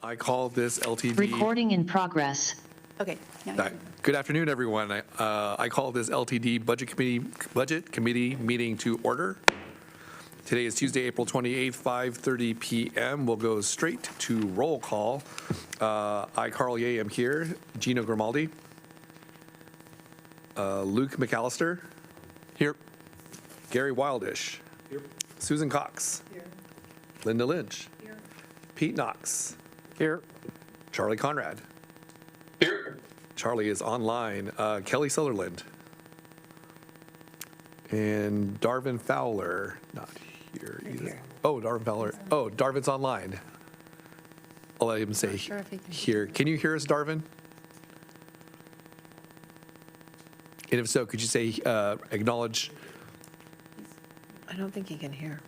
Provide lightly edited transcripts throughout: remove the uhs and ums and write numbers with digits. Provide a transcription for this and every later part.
I call this LTD. Recording in progress. Okay. Now Good afternoon, everyone. I call this LTD Budget Committee meeting to order. Today is Tuesday, April 28th, 5:30 p.m. We'll go straight to roll call. I, Carl Ye, am here. Gino Grimaldi. Luke McAllister. Here. Gary Wildish. Here. Susan Cox. Here. Linda Lynch. Here. Pete Knox. Here. Charlie Conrad. Here. Charlie is online. Kelly Sutherland. And Darvin Fowler, not here either. here. Oh, Darvin Fowler. Oh, Darvin's online. I'll let him say sure if he can here. Can you hear us, Darvin? And if so, could you say acknowledge? I don't think he can hear.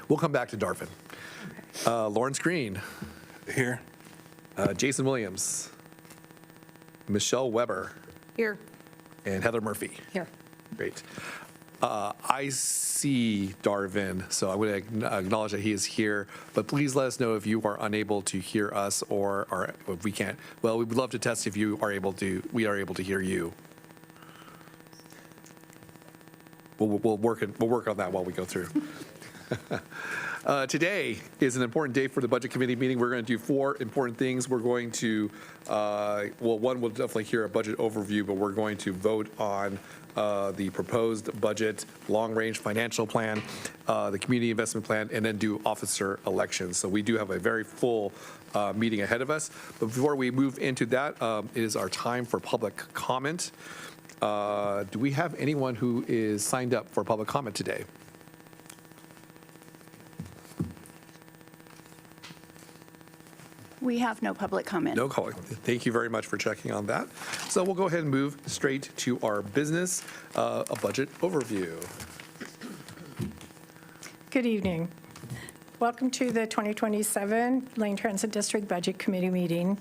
We'll come back to Darvin. Lawrence Green. Here. Jason Williams. Michelle Weber. Here. And Heather Murphy. Here. Great. I see Darvin, so I'm going to acknowledge that he is here, but please let us know if you are unable to hear us or if we can't. Well, we would love to test if we are able to hear you. We'll work on that while we go through. Today is an important day for the Budget Committee meeting. We're going to do 4 important things. We're going to, one, we'll definitely hear a budget overview, but we're going to vote on the proposed budget, long-range financial plan, the community investment plan, and then do officer elections. So we do have a very full meeting ahead of us. But before we move into that, it is our time for public comment. Do we have anyone who is signed up for public comment today? We have no public comment. No calling. Thank you very much for checking on that. So we'll go ahead and move straight to our business, a budget overview. Good evening. Welcome to the 2027 Lane Transit District Budget Committee meeting.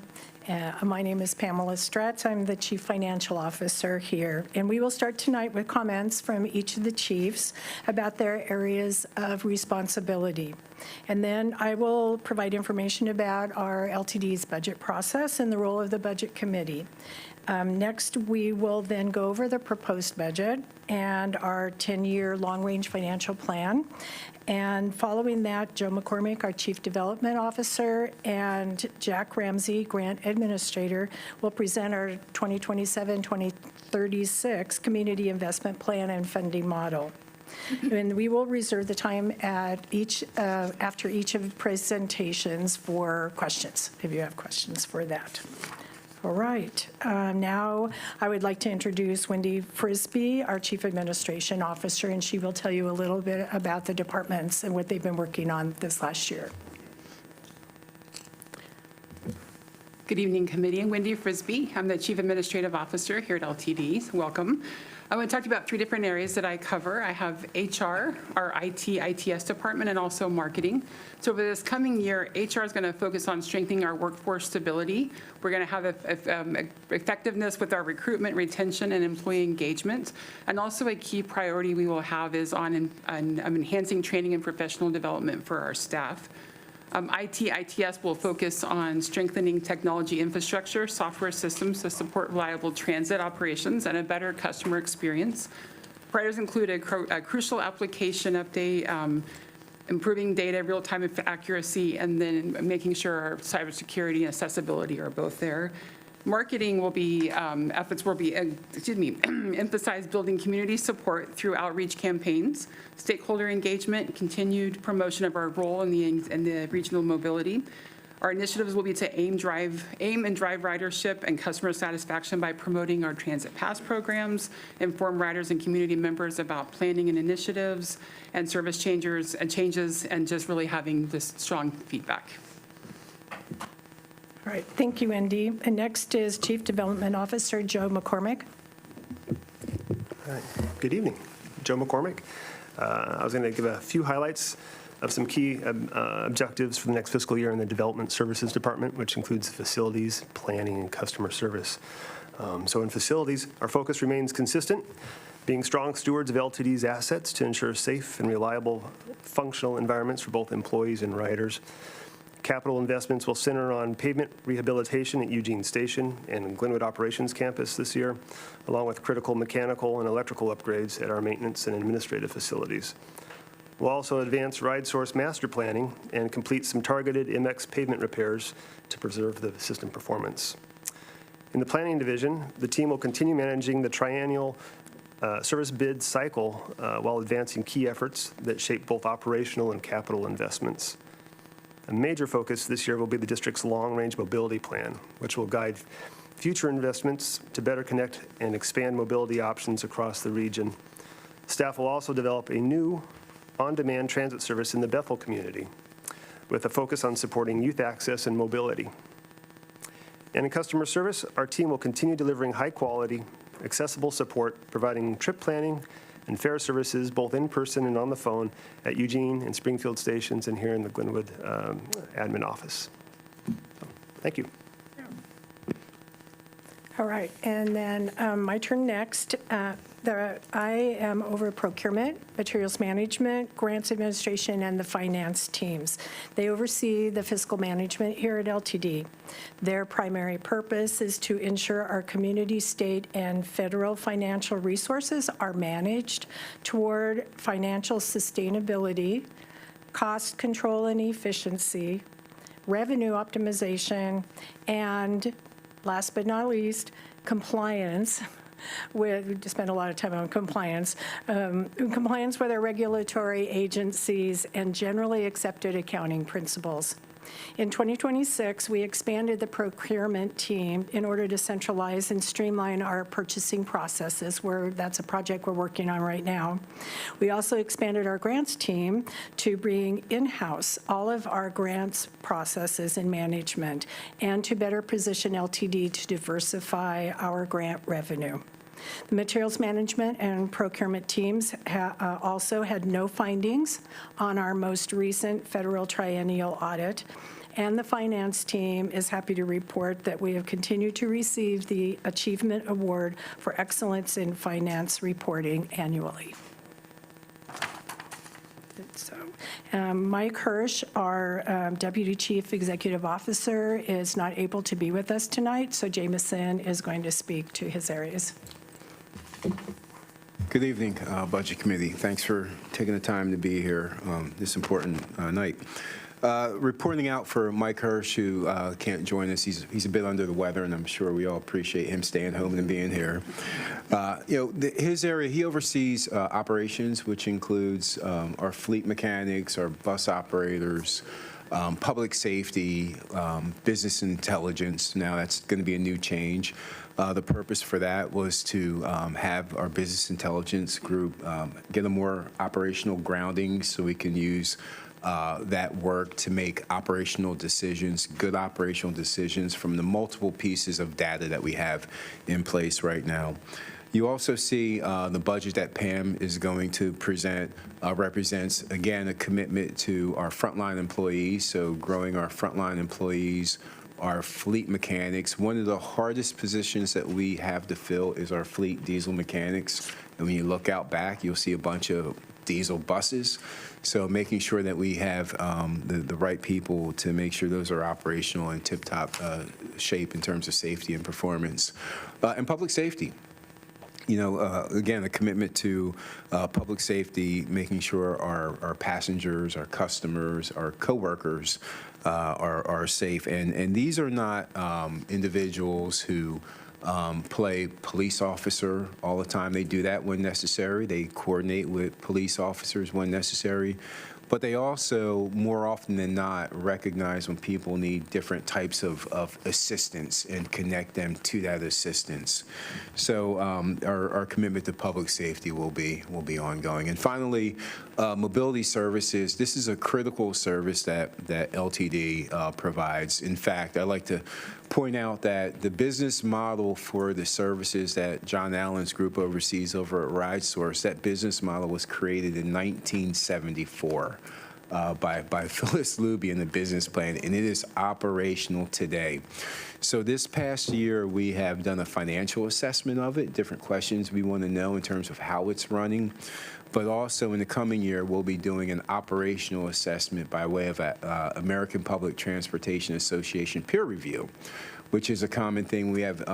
My name is Pamela Stretz. I'm the Chief Financial Officer here. And we will start tonight with comments from each of the chiefs about their areas of responsibility. And then I will provide information about our LTD's budget process and the role of the Budget Committee. Next, we will then go over the proposed budget and our 10-year long-range financial plan. And following that, Joe McCormick, our Chief Development Officer, and Jack Ramsey, Grant Administrator, will present our 2027-2036 Community Investment Plan and Funding Model. And we will reserve the time at after each of the presentations for questions, if you have questions for that. All right. Now I would like to introduce Wendy Frisbee, our Chief Administration Officer, and she will tell you a little bit about the departments and what they've been working on this last year. Good evening, committee. I'm Wendy Frisbee. I'm the Chief Administrative Officer here at LTD. Welcome. I want to talk to you about 3 different areas that I cover. I have HR, our ITS department, and also marketing. So over this coming year, HR is going to focus on strengthening our workforce stability. We're going to have effectiveness with our recruitment, retention, and employee engagement. And also a key priority we will have is on enhancing training and professional development for our staff. ITS will focus on strengthening technology infrastructure, software systems to support reliable transit operations and a better customer experience. Priorities include a crucial application update, improving data real-time accuracy, and then making sure our cybersecurity and accessibility are both there. Marketing will be, efforts will be, emphasize building community support through outreach campaigns, stakeholder engagement, continued promotion of our role in the regional mobility. Our initiatives will be to aim and drive ridership and customer satisfaction by promoting our transit pass programs, inform riders and community members about planning and initiatives and service changes, and just really having this strong feedback. All right. Thank you, Wendy. And next is Chief Development Officer Joe McCormick. All right. Good evening. Joe McCormick. I was going to give a few highlights of some key objectives for the next fiscal year in the Development Services Department, which includes facilities, planning, and customer service. So in facilities, our focus remains consistent, being strong stewards of LTD's assets to ensure safe and reliable functional environments for both employees and riders. Capital investments will center on pavement rehabilitation at Eugene Station and Glenwood Operations Campus this year, along with critical mechanical and electrical upgrades at our maintenance and administrative facilities. We'll also advance ride source master planning and complete some targeted MX pavement repairs to preserve the system performance. In the planning division, the team will continue managing the triennial service bid cycle while advancing key efforts that shape both operational and capital investments. A major focus this year will be the district's long-range mobility plan, which will guide future investments to better connect and expand mobility options across the region. Staff will also develop a new on-demand transit service in the Bethel community with a focus on supporting youth access and mobility. And in customer service, our team will continue delivering high-quality, accessible support, providing trip planning and fare services both in person and on the phone at Eugene and Springfield stations and here in the Glenwood admin office. So, thank you. All right, and then my turn next. I am over procurement, materials management, grants administration, and the finance teams. They oversee the fiscal management here at LTD. Their primary purpose is to ensure our community, state, and federal financial resources are managed toward financial sustainability, cost control and efficiency, revenue optimization, and last but not least, compliance. We spend a lot of time on compliance. Compliance with our regulatory agencies and generally accepted accounting principles. In 2026, we expanded the procurement team in order to centralize and streamline our purchasing processes, that's a project we're working on right now. We also expanded our grants team to bring in-house all of our grants processes and management, and to better position LTD to diversify our grant revenue. The materials management and procurement teams also had no findings on our most recent federal triennial audit, and the finance team is happy to report that we have continued to receive the Achievement Award for Excellence in Finance Reporting annually. So, Mike Hirsch, our Deputy Chief Executive Officer, is not able to be with us tonight, so Jameson is going to speak to his areas. Good evening, Budget Committee. Thanks for taking the time to be here this important night. Reporting out for Mike Hirsch, who can't join us. He's a bit under the weather, and I'm sure we all appreciate him staying home and being here. His area, he oversees operations, which includes our fleet mechanics, our bus operators, public safety, business intelligence. Now that's going to be a new change. The purpose for that was to have our business intelligence group get a more operational grounding so we can use that work to make operational decisions, good operational decisions from the multiple pieces of data that we have in place right now. You also see the budget that Pam is going to present represents, again, a commitment to our frontline employees, so growing our frontline employees, our fleet mechanics. One of the hardest positions that we have to fill is our fleet diesel mechanics. And when you look out back, you'll see a bunch of diesel buses. So making sure that we have the right people to make sure those are operational and tip-top shape in terms of safety and performance. And public safety. Again, a commitment to public safety, making sure our passengers, our customers, our coworkers are safe. And these are not individuals who play police officer all the time. They do that when necessary. They coordinate with police officers when necessary. But they also, more often than not, recognize when people need different types of assistance and connect them to that assistance. So our commitment to public safety will be ongoing. And finally, mobility services. This is a critical service that LTD provides. In fact, I'd like to point out that the business model for the services that John Allen's group oversees over at RideSource, that business model was created in 1974 by Phyllis Luby in the business plan, and it is operational today. So this past year, we have done a financial assessment of it, different questions we want to know in terms of how it's running. But also in the coming year, we'll be doing an operational assessment by way of a American Public Transportation Association peer review, which is a common thing. We have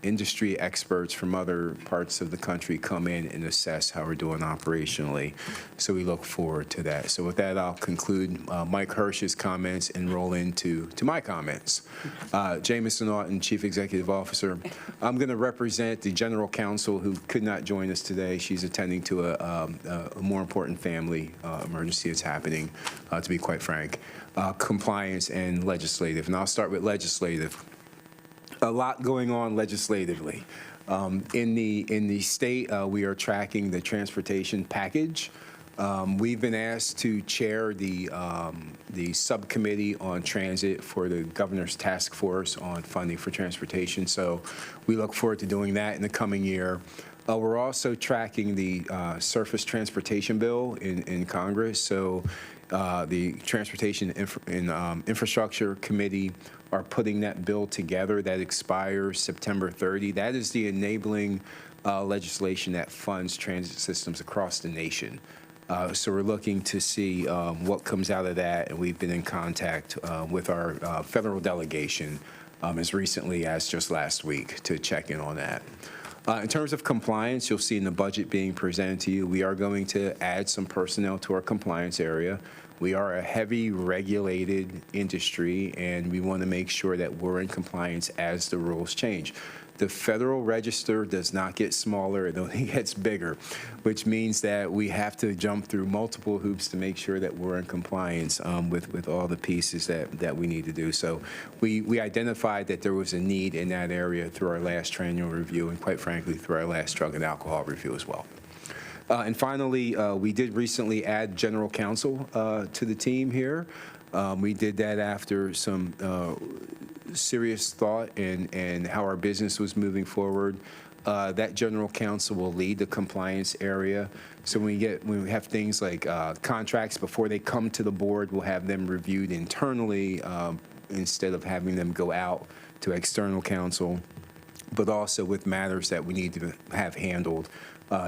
industry experts from other parts of the country come in and assess how we're doing operationally. So we look forward to that. So with that, I'll conclude Mike Hirsch's comments and roll into my comments. Jamison Naughton, Chief Executive Officer. I'm going to represent the General Counsel who could not join us today. She's attending to a more important family emergency that's happening, to be quite frank. Compliance and legislative. And I'll start with legislative. A lot going on legislatively. In the state, we are tracking the transportation package. We've been asked to chair the subcommittee on transit for the governor's task force on funding for transportation. So we look forward to doing that in the coming year. We're also tracking the surface transportation bill in Congress. So the Transportation and Infrastructure Committee are putting that bill together. That expires September 30. That is the enabling legislation that funds transit systems across the nation. So we're looking to see what comes out of that, and we've been in contact with our federal delegation as recently as just last week to check in on that. In terms of compliance, you'll see in the budget being presented to you, we are going to add some personnel to our compliance area. We are a heavy regulated industry, and we want to make sure that we're in compliance as the rules change. The Federal Register does not get smaller, it only gets bigger, which means that we have to jump through multiple hoops to make sure that we're in compliance with all the pieces that we need to do. So we identified that there was a need in that area through our last triennial review and, quite frankly, through our last drug and alcohol review as well. And finally, we did recently add general counsel to the team here. We did that after some serious thought and how our business was moving forward. That general counsel will lead the compliance area. So when we have things like contracts before they come to the board, we'll have them reviewed internally instead of having them go out to external counsel. But also with matters that we need to have handled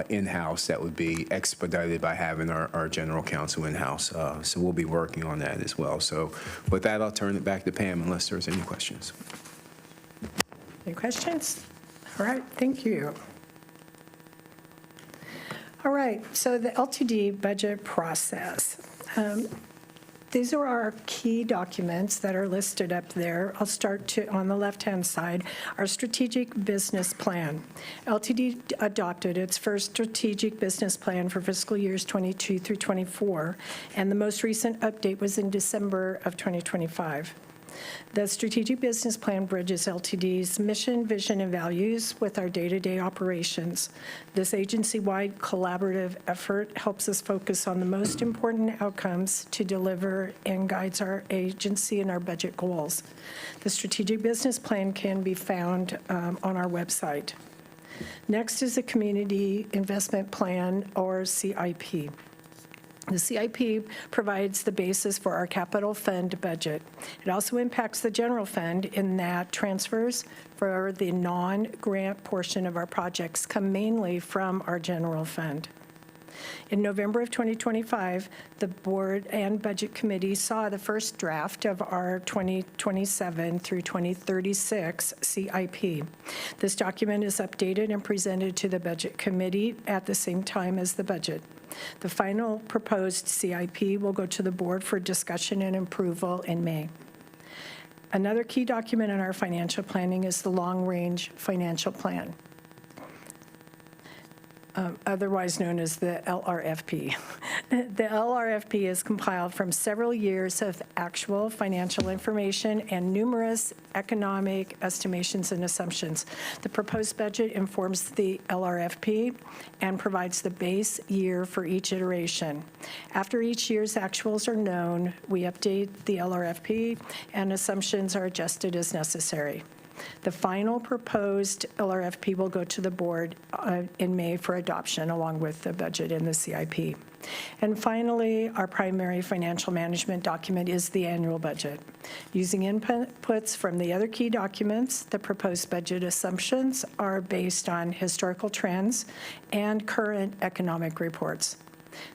in-house, that would be expedited by having our general counsel in-house. So we'll be working on that as well. So with that, I'll turn it back to Pam unless there's any questions. Any questions? All right, thank you. All right, so the LTD budget process. These are our key documents that are listed up there. I'll start on the left-hand side, our strategic business plan. LTD adopted its first strategic business plan for fiscal years 22 through 24, and the most recent update was in December of 2025. The strategic business plan bridges LTD's mission, vision, and values with our day-to-day operations. This agency-wide collaborative effort helps us focus on the most important outcomes to deliver and guides our agency and our budget goals. The strategic business plan can be found on our website. Next is the Community Investment Plan, or CIP. The CIP provides the basis for our capital fund budget. It also impacts the general fund in that transfers for the non-grant portion of our projects come mainly from our general fund. In November of 2025, the Board and Budget Committee saw the first draft of our 2027 through 2036 CIP. This document is updated and presented to the Budget Committee at the same time as the budget. The final proposed CIP will go to the board for discussion and approval in May. Another key document in our financial planning is the long-range financial plan, otherwise known as the LRFP. The LRFP is compiled from several years of actual financial information and numerous economic estimations and assumptions. The proposed budget informs the LRFP and provides the base year for each iteration. After each year's actuals are known, we update the LRFP and assumptions are adjusted as necessary. The final proposed LRFP will go to the board in May for adoption, along with the budget and the CIP. And finally, our primary financial management document is the annual budget. Using inputs from the other key documents, the proposed budget assumptions are based on historical trends and current economic reports.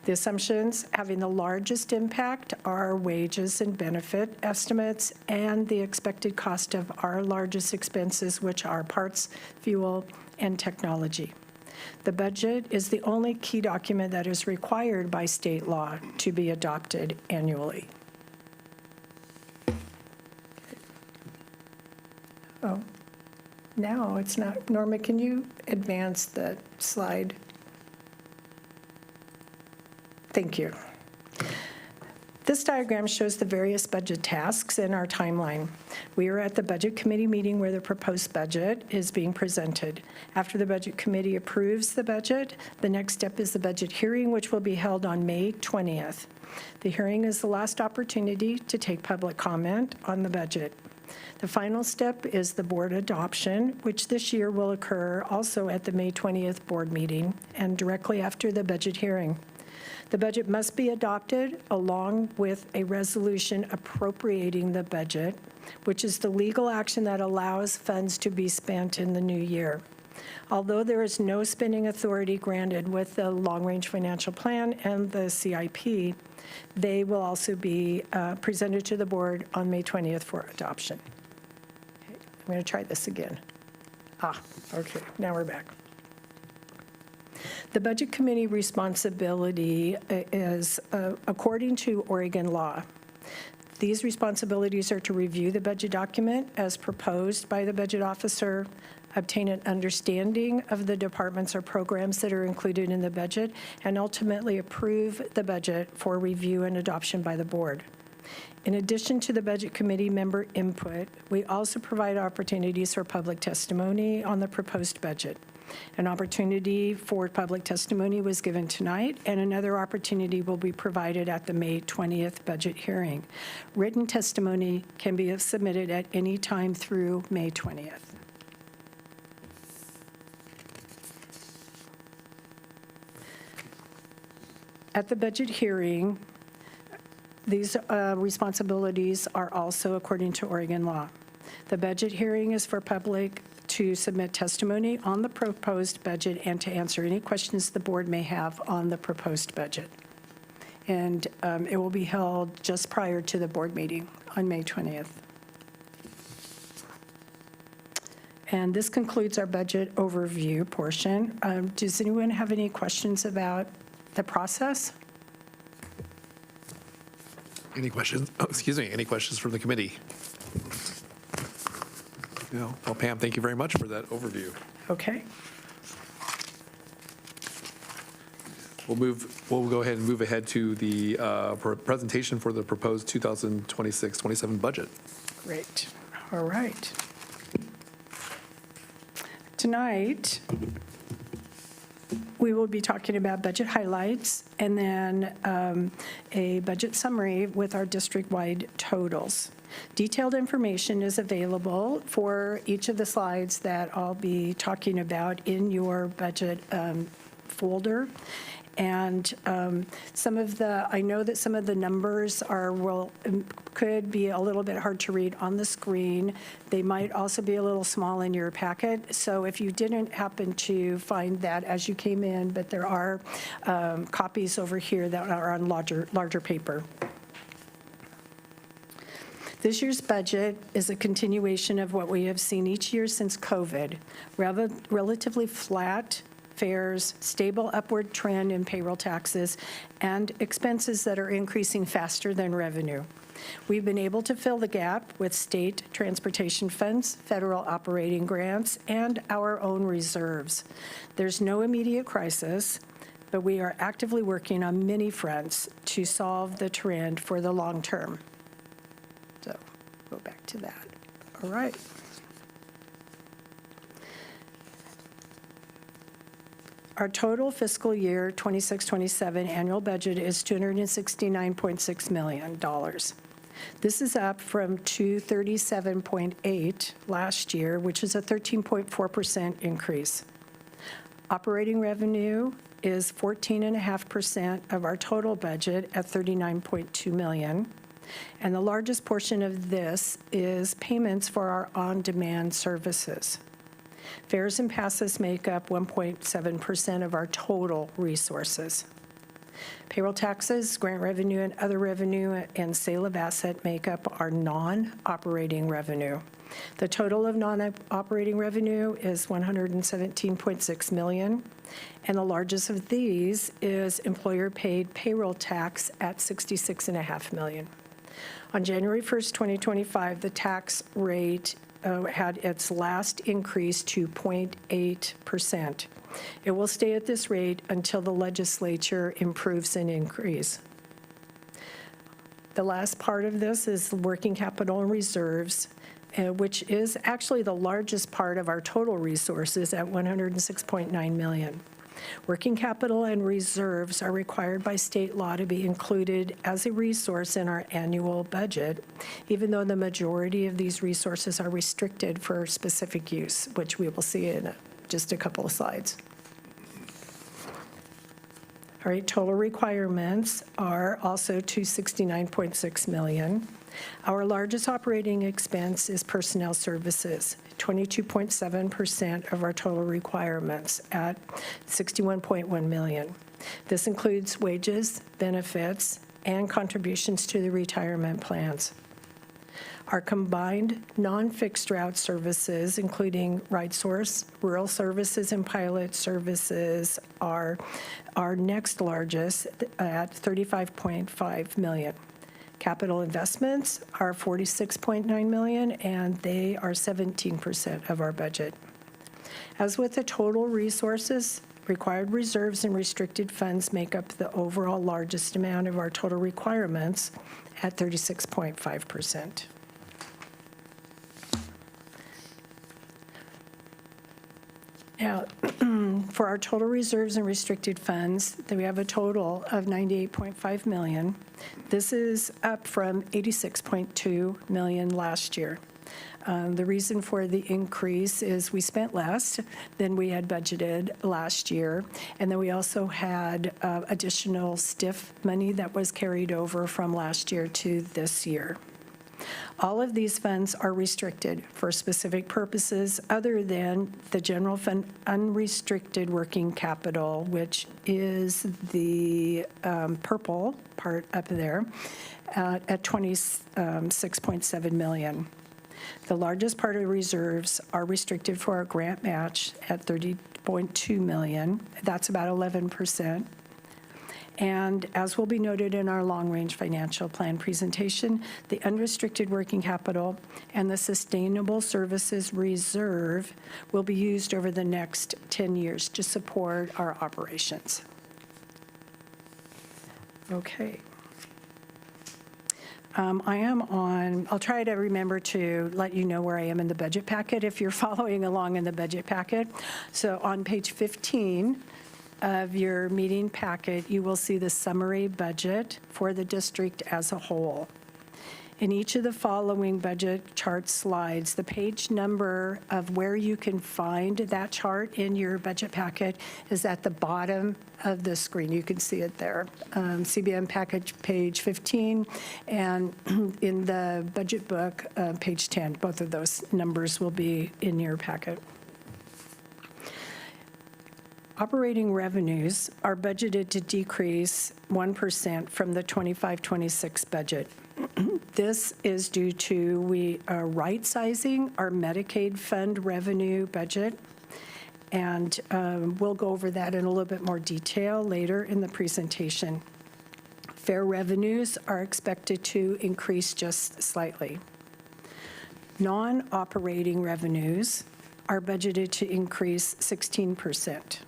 The assumptions having the largest impact are wages and benefit estimates and the expected cost of our largest expenses, which are parts, fuel, and technology. The budget is the only key document that is required by state law to be adopted annually. Oh, now it's not. Norma, can you advance the slide? Thank you. This diagram shows the various budget tasks in our timeline. We are at the Budget Committee meeting where the proposed budget is being presented. After the Budget Committee approves the budget, the next step is the budget hearing, which will be held on May 20th. The hearing is the last opportunity to take public comment on the budget. The final step is the board adoption, which this year will occur also at the May 20th board meeting and directly after the budget hearing. The budget must be adopted along with a resolution appropriating the budget, which is the legal action that allows funds to be spent in the new year. Although there is no spending authority granted with the long-range financial plan and the CIP, they will also be presented to the board on May 20th for adoption. Okay, I'm going to try this again. Okay, now we're back. The Budget Committee responsibility is, according to Oregon law, these responsibilities are to review the budget document as proposed by the budget officer, obtain an understanding of the departments or programs that are included in the budget, and ultimately approve the budget for review and adoption by the board. In addition to the Budget Committee member input, we also provide opportunities for public testimony on the proposed budget. An opportunity for public testimony was given tonight, and another opportunity will be provided at the May 20th budget hearing. Written testimony can be submitted at any time through May 20th. At the budget hearing, these responsibilities are also according to Oregon law. The budget hearing is for public to submit testimony on the proposed budget and to answer any questions the board may have on the proposed budget. And it will be held just prior to the board meeting on May 20th. And this concludes our budget overview portion. Does anyone have any questions about the process? Any questions? Oh, excuse me, any questions from the committee? No? Well, Pam, thank you very much for that overview. Okay. We'll go ahead and move ahead to the presentation for the proposed 2026-27 budget. Great. All right. Tonight, we will be talking about budget highlights and then a budget summary with our district-wide totals. Detailed information is available for each of the slides that I'll be talking about in your budget folder. And I know that some of the numbers could be a little bit hard to read on the screen. They might also be a little small in your packet. So if you didn't happen to find that as you came in, but there are copies over here that are on larger paper. This year's budget is a continuation of what we have seen each year since COVID. Relatively flat fares, stable upward trend in payroll taxes, and expenses that are increasing faster than revenue. We've been able to fill the gap with state transportation funds, federal operating grants, and our own reserves. There's no immediate crisis, but we are actively working on many fronts to solve the trend for the long term. So go back to that. All right. Our total fiscal year 26-27 annual budget is $269.6 million. This is up from 237.8 last year, which is a 13.4% increase. Operating revenue is 14.5% of our total budget at $39.2 million. And the largest portion of this is payments for our on-demand services. Fares and passes make up 1.7% of our total resources. Payroll taxes, grant revenue, and other revenue and sale of asset make up our non-operating revenue. The total of non-operating revenue is $117.6 million, and the largest of these is employer-paid payroll tax at $66.5 million. On January 1st, 2025, the tax rate had its last increase to 0.8%. It will stay at this rate until the legislature improves an increase. The last part of this is working capital and reserves, which is actually the largest part of our total resources at $106.9 million. Working capital and reserves are required by state law to be included as a resource in our annual budget, even though the majority of these resources are restricted for specific use, which we will see in just a couple of slides. All right, total requirements are also $269.6 million. Our largest operating expense is personnel services, 22.7% of our total requirements at $61.1 million. This includes wages, benefits, and contributions to the retirement plans. Our combined non-fixed route services, including RideSource, rural services, and pilot services, are our next largest at $35.5 million. Capital investments are $46.9 million, and they are 17% of our budget. As with the total resources, required reserves and restricted funds make up the overall largest amount of our total requirements at 36.5%. Now, for our total reserves and restricted funds, we have a total of $98.5 million. This is up from $86.2 million last year. The reason for the increase is we spent less than we had budgeted last year, and then we also had additional STIF money that was carried over from last year to this year. All of these funds are restricted for specific purposes other than the general fund unrestricted working capital, which is the purple part up there at $26.7 million. The largest part of reserves are restricted for our grant match at $30.2 million. That's about 11%. And as will be noted in our long-range financial plan presentation, the unrestricted working capital and the sustainable services reserve will be used over the next 10 years to support our operations. Okay. I'll try to remember to let you know where I am in the budget packet if you're following along in the budget packet. So on page 15, of your meeting packet, you will see the summary budget for the district as a whole. In each of the following budget chart slides, the page number of where you can find that chart in your budget packet is at the bottom of the screen. You can see it there. CBM package page 15 and in the budget book, page 10. Both of those numbers will be in your packet. Operating revenues are budgeted to decrease 1% from the 25-26 budget. This is due to we are right-sizing our Medicaid fund revenue budget, and we'll go over that in a little bit more detail later in the presentation. Fare revenues are expected to increase just slightly. Non-operating revenues are budgeted to increase 16%.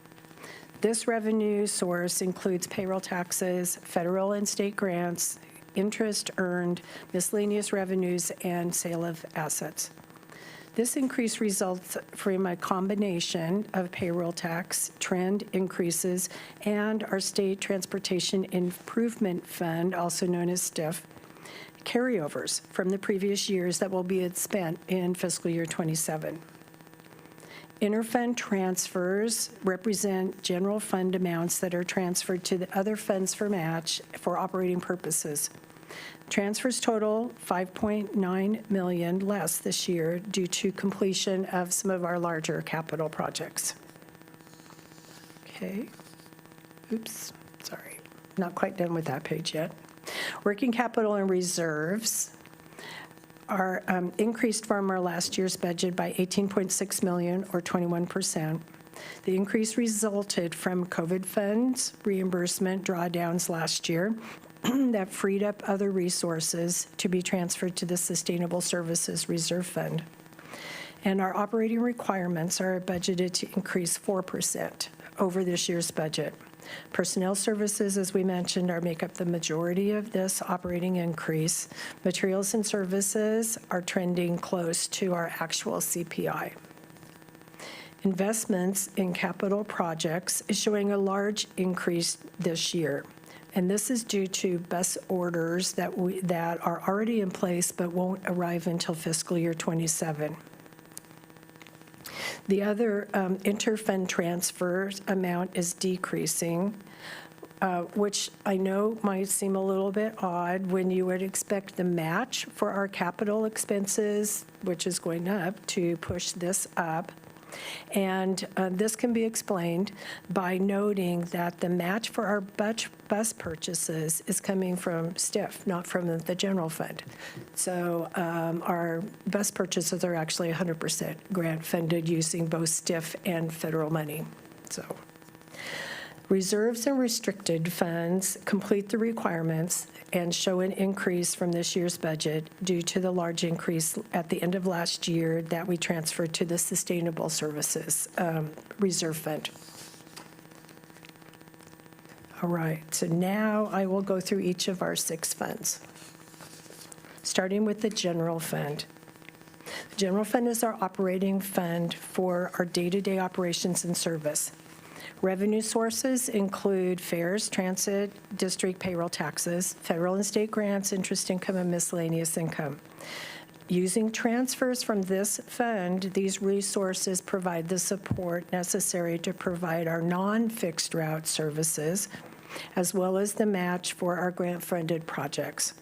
This revenue source includes payroll taxes, federal and state grants, interest earned, miscellaneous revenues, and sale of assets. This increase results from a combination of payroll tax, trend increases, and our State Transportation Improvement Fund, also known as STIF, carryovers from the previous years that will be spent in fiscal year '27. Interfund transfers represent general fund amounts that are transferred to the other funds for match for operating purposes. Transfers total $5.9 million less this year due to completion of some of our larger capital projects. Okay. Oops, sorry. Not quite done with that page yet. Working capital and reserves are increased from our last year's budget by $18.6 million, or 21%. The increase resulted from COVID funds reimbursement drawdowns last year that freed up other resources to be transferred to the Sustainable Services Reserve Fund. And our operating requirements are budgeted to increase 4% over this year's budget. Personnel services, as we mentioned, make up the majority of this operating increase. Materials and services are trending close to our actual CPI. Investments in capital projects is showing a large increase this year. And this is due to bus orders that are already in place but won't arrive until fiscal year '27. The other interfund transfers amount is decreasing, which I know might seem a little bit odd when you would expect the match for our capital expenses, which is going up, to push this up. And this can be explained by noting that the match for our bus purchases is coming from STIF, not from the general fund. So our bus purchases are actually 100% grant funded using both STIF and federal money. So reserves and restricted funds complete the requirements and show an increase from this year's budget due to the large increase at the end of last year that we transferred to the Sustainable Services Reserve Fund. All right, so now I will go through each of our 6 funds, starting with the general fund. The general fund is our operating fund for our day-to-day operations and service. Revenue sources include fares, transit, district payroll taxes, federal and state grants, interest income, and miscellaneous income. Using transfers from this fund, these resources provide the support necessary to provide our non-fixed route services, as well as the match for our grant-funded projects.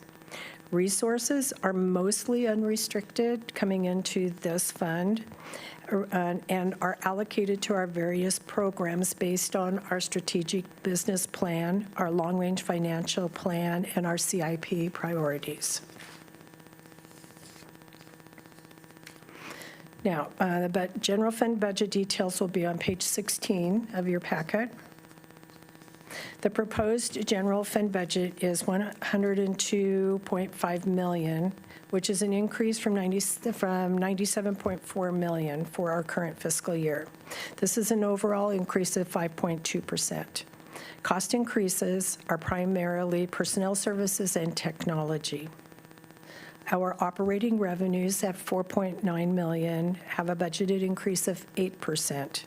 Resources are mostly unrestricted coming into this fund, and are allocated to our various programs based on our strategic business plan, our long-range financial plan, and our CIP priorities. Now, the general fund budget details will be on page 16 of your packet. The proposed general fund budget is $102.5 million, which is an increase from $97.4 million for our current fiscal year. This is an overall increase of 5.2%. Cost increases are primarily personnel services and technology. Our operating revenues at $4.9 million have a budgeted increase of 8%.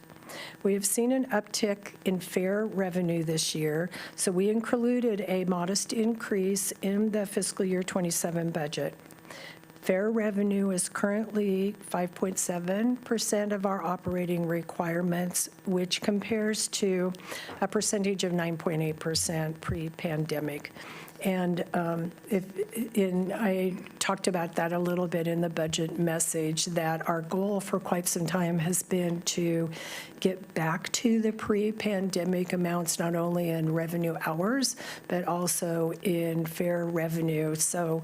We have seen an uptick in fare revenue this year, so we included a modest increase in the fiscal year '27 budget. Fare revenue is currently 5.7% of our operating requirements, which compares to a percentage of 9.8% pre-pandemic. And I talked about that a little bit in the budget message, that our goal for quite some time has been to get back to the pre-pandemic amounts, not only in revenue hours, but also in fare revenue. So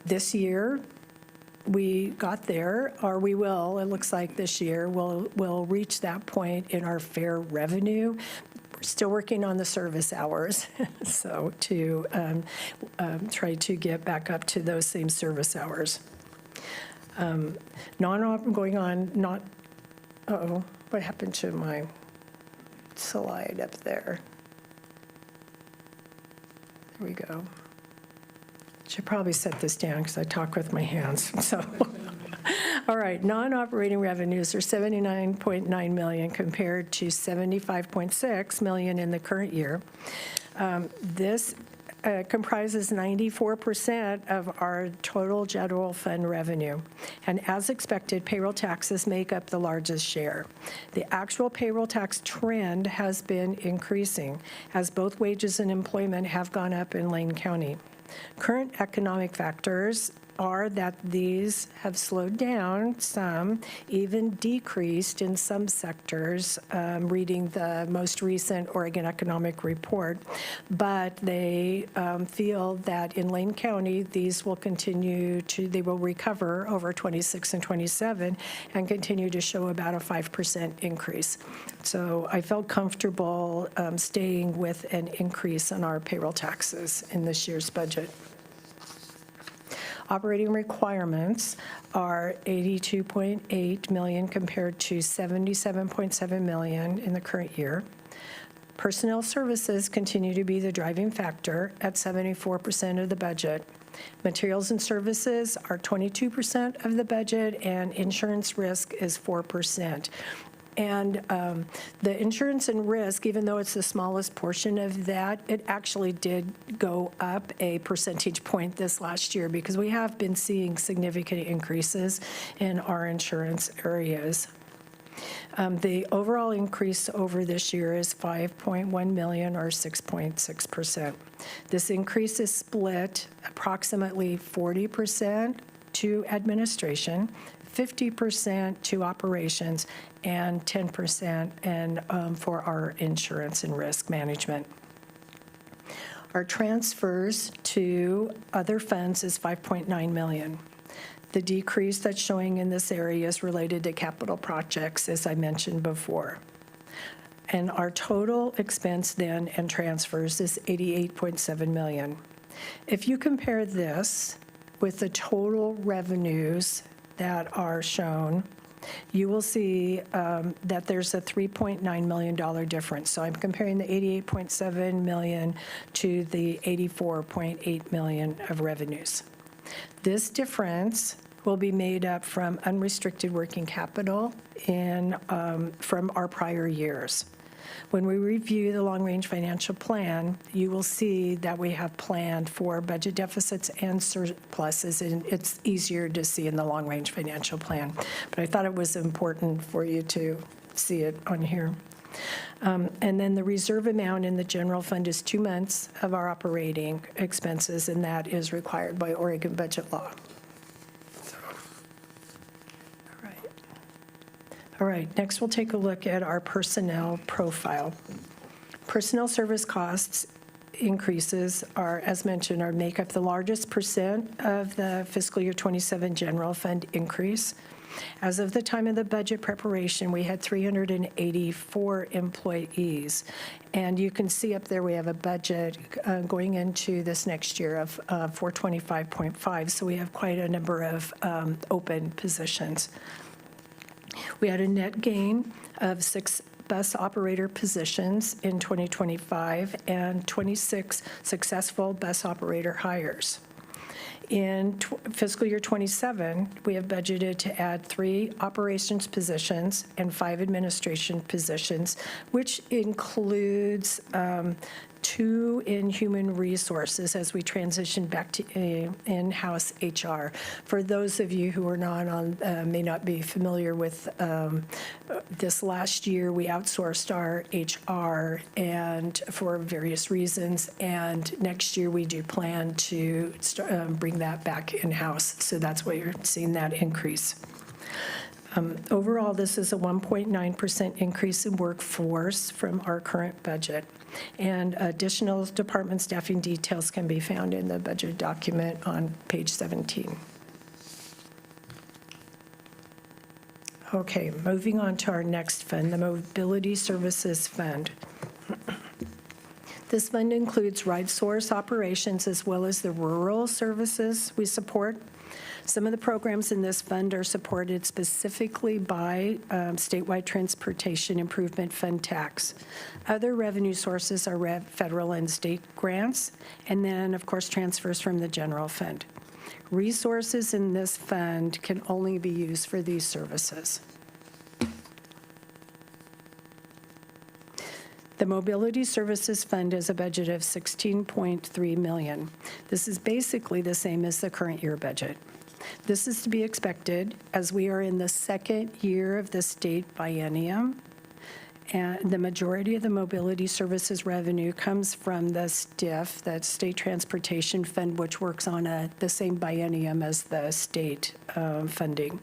this year, we got there, or we will, it looks like this year, we'll reach that point in our fare revenue. We're still working on the service hours, so to try to get back up to those same service hours. What happened to my slide up there? There we go. Should probably set this down because I talk with my hands. So, all right, non-operating revenues are $79.9 million compared to $75.6 million in the current year. This comprises 94% of our total general fund revenue. And as expected, payroll taxes make up the largest share. The actual payroll tax trend has been increasing as both wages and employment have gone up in Lane County. Current economic factors are that these have slowed down some, even decreased in some sectors, reading the most recent Oregon Economic Report. But they feel that in Lane County, these will they will recover over 26 and 27 and continue to show about a 5% increase. So I felt comfortable staying with an increase in our payroll taxes in this year's budget. Operating requirements are $82.8 million compared to $77.7 million in the current year. Personnel services continue to be the driving factor at 74% of the budget. Materials and services are 22% of the budget, and insurance risk is 4%. And the insurance and risk, even though it's the smallest portion of that, it actually did go up a percentage point this last year because we have been seeing significant increases in our insurance areas. The overall increase over this year is $5.1 million or 6.6%. This increase is split approximately 40% to administration, 50% to operations, and 10% for our insurance and risk management. Our transfers to other funds is $5.9 million. The decrease that's showing in this area is related to capital projects, as I mentioned before. And our total expense then and transfers is $88.7 million. If you compare this with the total revenues that are shown, you will see that there's a $3.9 million difference. So I'm comparing the $88.7 million to the $84.8 million of revenues. This difference will be made up from unrestricted working capital from our prior years. When we review the long-range financial plan, you will see that we have planned for budget deficits and surpluses, and it's easier to see in the long-range financial plan. But I thought it was important for you to see it on here. And then the reserve amount in the general fund is 2 months of our operating expenses, and that is required by Oregon budget law. All right, next we'll take a look at our personnel profile. Personnel service costs increases are, as mentioned, make up the largest percent of the fiscal year 27 general fund increase. As of the time of the budget preparation, we had 384 employees. And you can see up there we have a budget going into this next year of 425.5, so we have quite a number of open positions. We had a net gain of 6 bus operator positions in 2025 and 26 successful bus operator hires. In fiscal year 27, we have budgeted to add 3 operations positions and 5 administration positions, which includes 2 in human resources as we transition back to in-house HR. For those of you who are not may not be familiar with this last year, we outsourced our HR and for various reasons, and next year we do plan to bring that back in-house. So that's why you're seeing that increase. Overall, this is a 1.9% increase in workforce from our current budget. And additional department staffing details can be found in the budget document on page 17. Okay, moving on to our next fund, the Mobility Services Fund. This fund includes ride source operations as well as the rural services we support. Some of the programs in this fund are supported specifically by statewide transportation improvement fund tax. Other revenue sources are federal and state grants, and then, of course, transfers from the general fund. Resources in this fund can only be used for these services. The Mobility Services Fund has a budget of $16.3 million. This is basically the same as the current year budget. This is to be expected as we are in the second year of the state biennium, and the majority of the mobility services revenue comes from the STIF, that State Transportation Fund, which works on the same biennium as the state funding.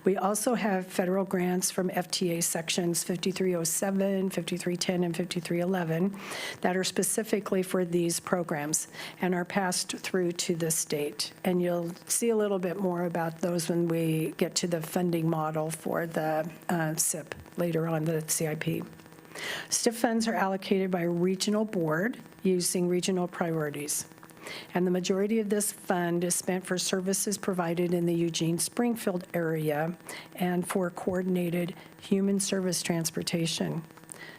We also have federal grants from FTA sections 5307, 5310, and 5311 that are specifically for these programs and are passed through to the state. And you'll see a little bit more about those when we get to the funding model for the SIP later on, the CIP. STIF funds are allocated by regional board using regional priorities. And the majority of this fund is spent for services provided in the Eugene-Springfield area and for coordinated human service transportation.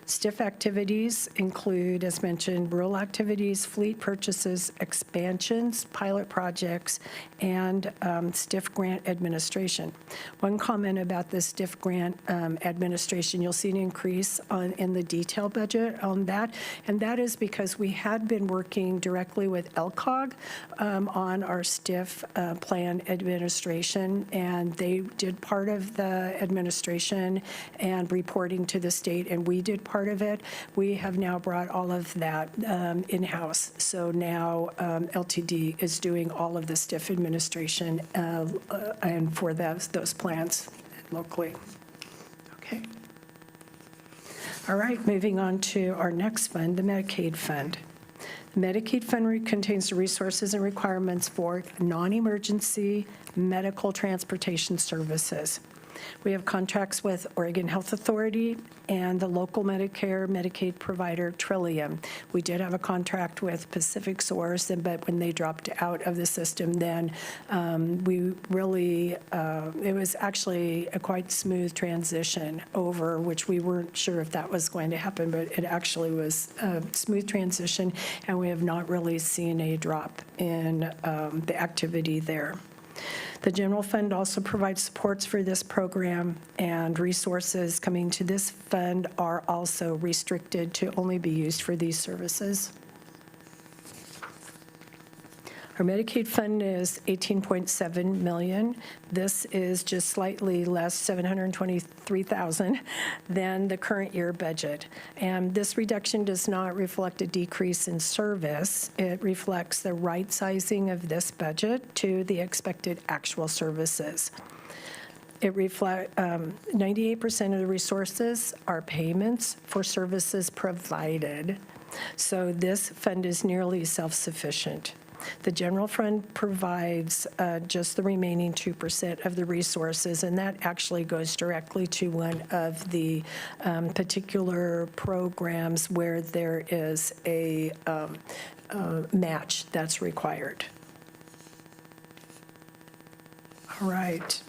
STIF activities include, as mentioned, rural activities, fleet purchases, expansions, pilot projects, and STIF grant administration. One comment about the STIF grant administration, you'll see an increase in the detail budget on that, and that is because we had been working directly with LCOG on our STIF plan administration, and they did part of the administration and reporting to the state, and we did part of it. We have now brought all of that in-house. So now LTD is doing all of the STIF administration and for those plans locally. Okay. All right, moving on to our next fund, the Medicaid Fund. The Medicaid Fund contains the resources and requirements for non-emergency medical transportation services. We have contracts with Oregon Health Authority and the local Medicare Medicaid provider Trillium. We did have a contract with Pacific Source, but when they dropped out of the system, then we really, it was actually a quite smooth transition over, which we weren't sure if that was going to happen, but it actually was a smooth transition, and we have not really seen a drop in the activity there. The general fund also provides supports for this program, and resources coming to this fund are also restricted to only be used for these services. Our Medicaid fund is $18.7 million. This is just slightly less, $723,000, than the current year budget. And this reduction does not reflect a decrease in service. It reflects the right sizing of this budget to the expected actual services. It reflects 98% of the resources are payments for services provided. So this fund is nearly self-sufficient. The general fund provides just the remaining 2% of the resources, and that actually goes directly to one of the particular programs where there is a match that's required. All right.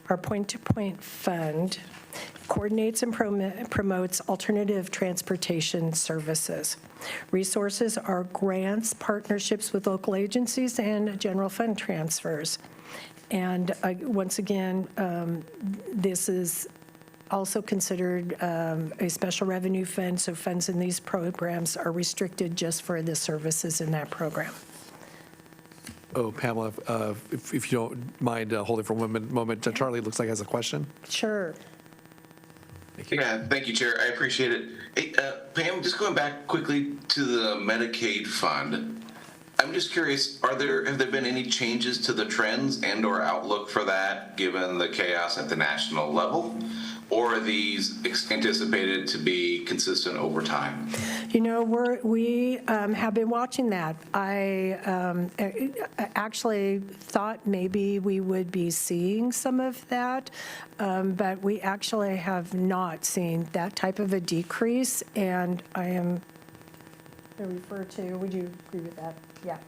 Our point-to-point fund coordinates and promotes alternative transportation services. Resources are grants, partnerships with local agencies, and general fund transfers. And once again, this is also considered a special revenue fund, so funds in these programs are restricted just for the services in that program. Oh, Pamela, if you don't mind holding for one moment, Charlie looks like has a question. Sure. Yeah, thank you, Chair. I appreciate it. Hey, Pam, just going back quickly to the Medicaid fund, I'm just curious, have there been any changes to the trends and/or outlook for that, given the chaos at the national level? Or are these anticipated to be consistent over time? You know, we have been watching that. I actually thought maybe we would be seeing some of that, but we actually have not seen that type of a decrease, and I am going to refer to, would you agree with that? Yeah.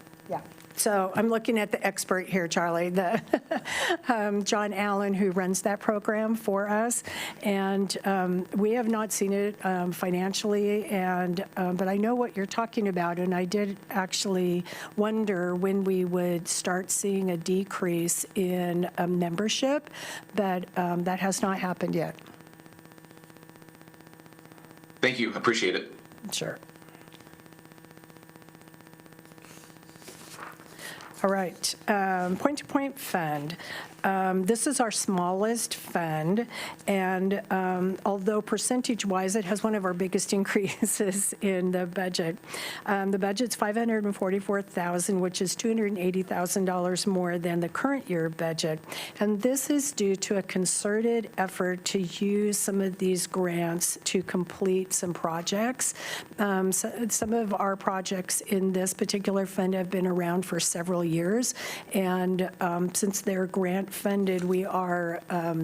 So I'm looking at the expert here, Charlie, John Allen, who runs that program for us, and we have not seen it financially, but I know what you're talking about, and I did actually wonder when we would start seeing a decrease in membership, but that has not happened yet. Thank you. Appreciate it. Sure. All right, point-to-point fund. This is our smallest fund, and although percentage-wise, it has one of our biggest increases in the budget. The budget's $544,000, which is $280,000 more than the current year budget. And this is due to a concerted effort to use some of these grants to complete some projects. Some of our projects in this particular fund have been around for several years, and since they're grant funded, we are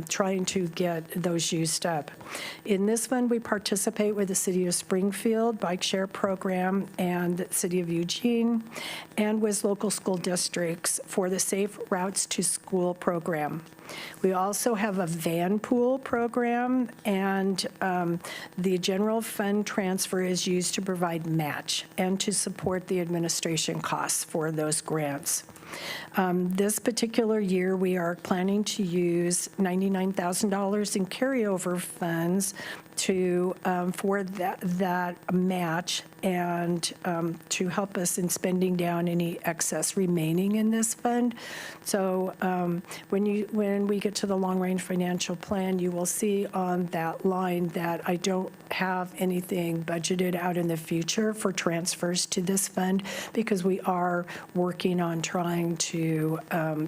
trying to get those used up. In this fund, we participate with the City of Springfield Bike Share Program and the City of Eugene, and with local school districts for the Safe Routes to School program. We also have a van pool program, and the general fund transfer is used to provide match and to support the administration costs for those grants. This particular year, we are planning to use $99,000 in carryover funds to for that match and to help us in spending down any excess remaining in this fund. So when we get to the long-range financial plan, you will see on that line that I don't have anything budgeted out in the future for transfers to this fund, because we are working on trying to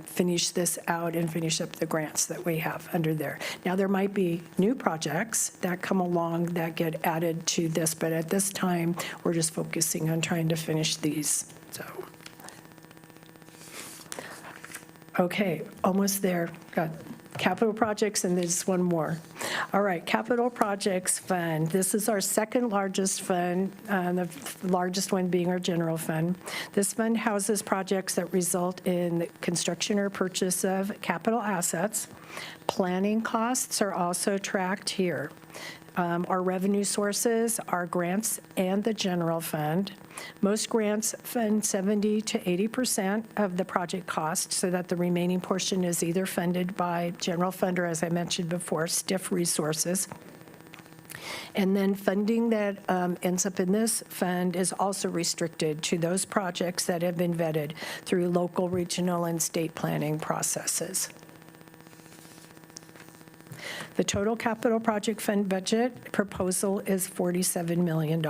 finish this out and finish up the grants that we have under there. Now, there might be new projects that come along that get added to this, but at this time, we're just focusing on trying to finish these. So, okay, almost there. Got capital projects, and there's one more. All right, capital projects fund. This is our second largest fund, the largest one being our general fund. This fund houses projects that result in the construction or purchase of capital assets. Planning costs are also tracked here. Our revenue sources are grants and the general fund. Most grants fund 70 to 80% of the project cost, so that the remaining portion is either funded by general fund or, as I mentioned before, STIF resources. And then funding that ends up in this fund is also restricted to those projects that have been vetted through local, regional, and state planning processes. The total capital project fund budget proposal is $47 million.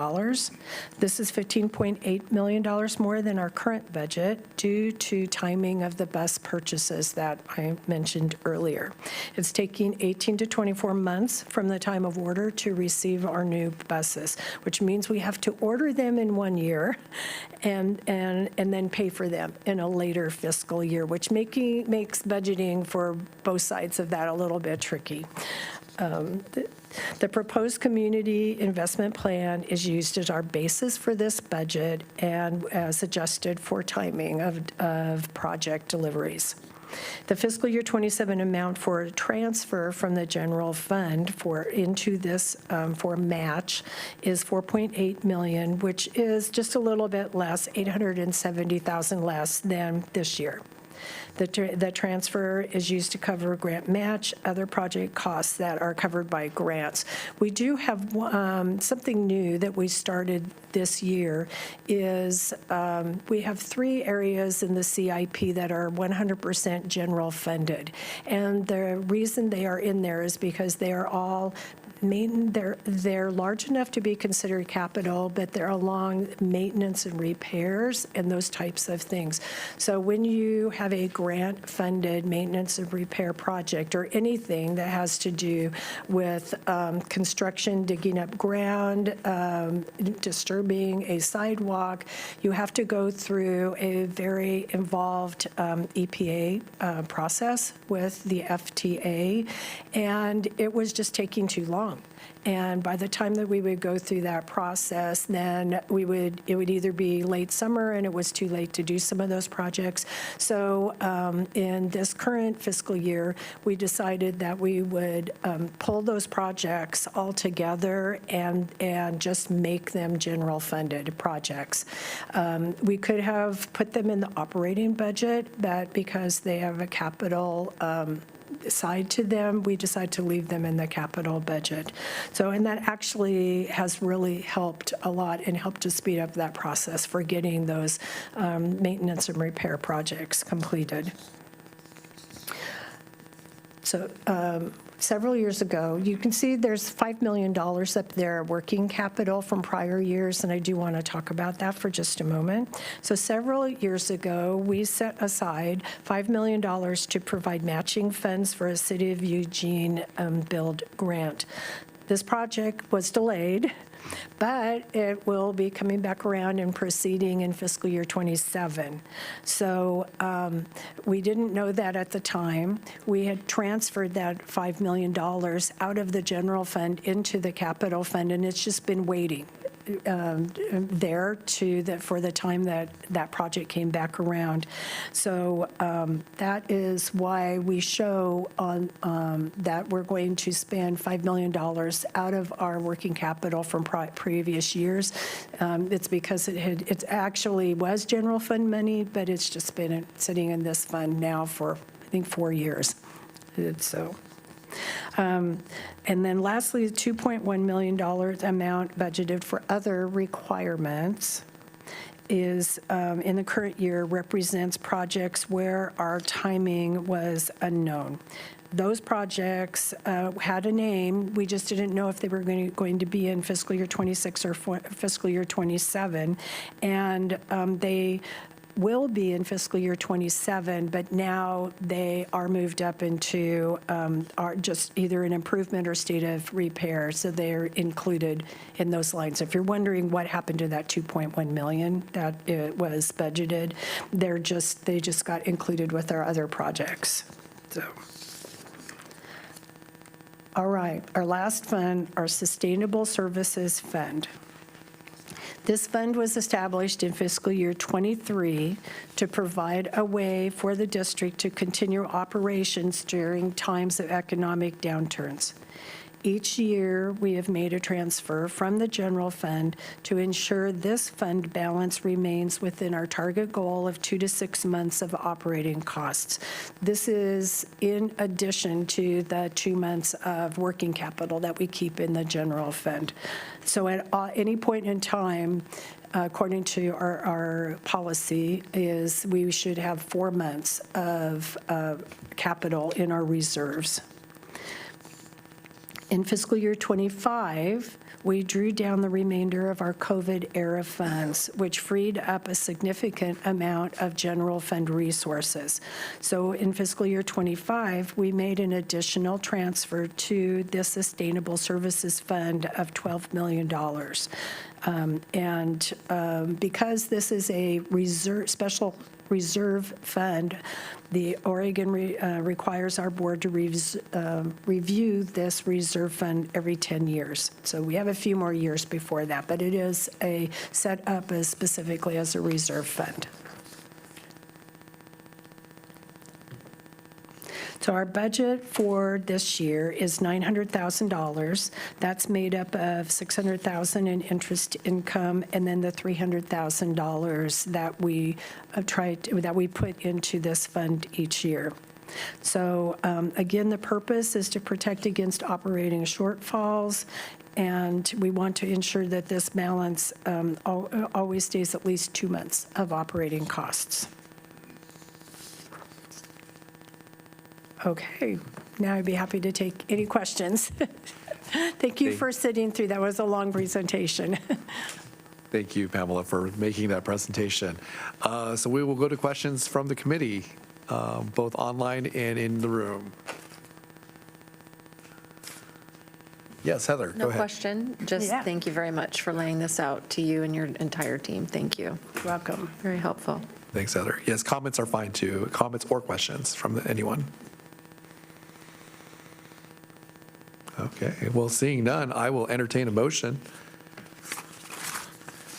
This is $15.8 million more than our current budget due to timing of the bus purchases that I mentioned earlier. It's taking 18 to 24 months from the time of order to receive our new buses, which means we have to order them in 1 year and then pay for them in a later fiscal year, which makes budgeting for both sides of that a little bit tricky. The proposed community investment plan is used as our basis for this budget and as adjusted for timing of project deliveries. The fiscal year 27 amount for a transfer from the general fund into this for match is $4.8 million, which is just a little bit less, $870,000 less than this year. The transfer is used to cover grant match, other project costs that are covered by grants. We do have something new that we started this year is we have 3 areas in the CIP that are 100% general funded. And the reason they are in there is because they are all they're large enough to be considered capital, but they're along maintenance and repairs and those types of things. So when you have a grant-funded maintenance and repair project or anything that has to do with construction, digging up ground, disturbing a sidewalk, you have to go through a very involved EPA process with the FTA, and it was just taking too long. And by the time that we would go through that process, then it would either be late summer and it was too late to do some of those projects. So in this current fiscal year, we decided that we would pull those projects all together and just make them general funded projects. We could have put them in the operating budget, but because they have a capital side to them, we decided to leave them in the capital budget. So, and that actually has really helped a lot and helped to speed up that process for getting those maintenance and repair projects completed. So several years ago, you can see there's $5 million up there, working capital from prior years, and I do want to talk about that for just a moment. So several years ago, we set aside $5 million to provide matching funds for a City of Eugene build grant. This project was delayed, but it will be coming back around and proceeding in fiscal year '27. So we didn't know that at the time. We had transferred that $5 million out of the general fund into the capital fund, and it's just been waiting there for the time that that project came back around. So that is why we show on that we're going to spend $5 million out of our working capital from previous years. It's because it actually was general fund money, but it's just been sitting in this fund now for, I think, 4 years. So. And then lastly, the $2.1 million amount budgeted for other requirements is, in the current year, represents projects where our timing was unknown. Those projects had a name. We just didn't know if they were going to be in fiscal year '26 or fiscal year '27. And they will be in fiscal year '27, but now they are moved up into are just either an improvement or state of repair, so they're included in those lines. If you're wondering what happened to that $2.1 million that it was budgeted, they just got included with our other projects. So. All right, our last fund, our Sustainable Services Fund. This fund was established in fiscal year '23 to provide a way for the district to continue operations during times of economic downturns. Each year, we have made a transfer from the general fund to ensure this fund balance remains within our target goal of 2 to 6 months of operating costs. This is in addition to the 2 months of working capital that we keep in the general fund. So at any point in time, according to our policy, is we should have 4 months of capital in our reserves. In fiscal year '25, we drew down the remainder of our COVID-era funds, which freed up a significant amount of general fund resources. So in fiscal year '25, we made an additional transfer to the Sustainable Services Fund of $12 million. Because this is a special reserve fund, the Oregon requires our board to review this reserve fund every 10 years. So we have a few more years before that, but it is set up as specifically as a reserve fund. So our budget for this year is $900,000. That's made up of $600,000 in interest income, and then the $300,000 that we put into this fund each year. So again, the purpose is to protect against operating shortfalls, and we want to ensure that this balance always stays at least 2 months of operating costs. Okay, now I'd be happy to take any questions. Thank you for sitting through. That was a long presentation. Thank you, Pamela, for making that presentation. So we will go to questions from the committee, both online and in the room. Yes, Heather, go No ahead. question, just Yeah. thank you very much for laying this out to you and your entire team. Thank you. Welcome. Very helpful. Thanks, Heather. Yes, comments are fine too. Comments or questions from anyone. Okay, well, seeing none, I will entertain a motion,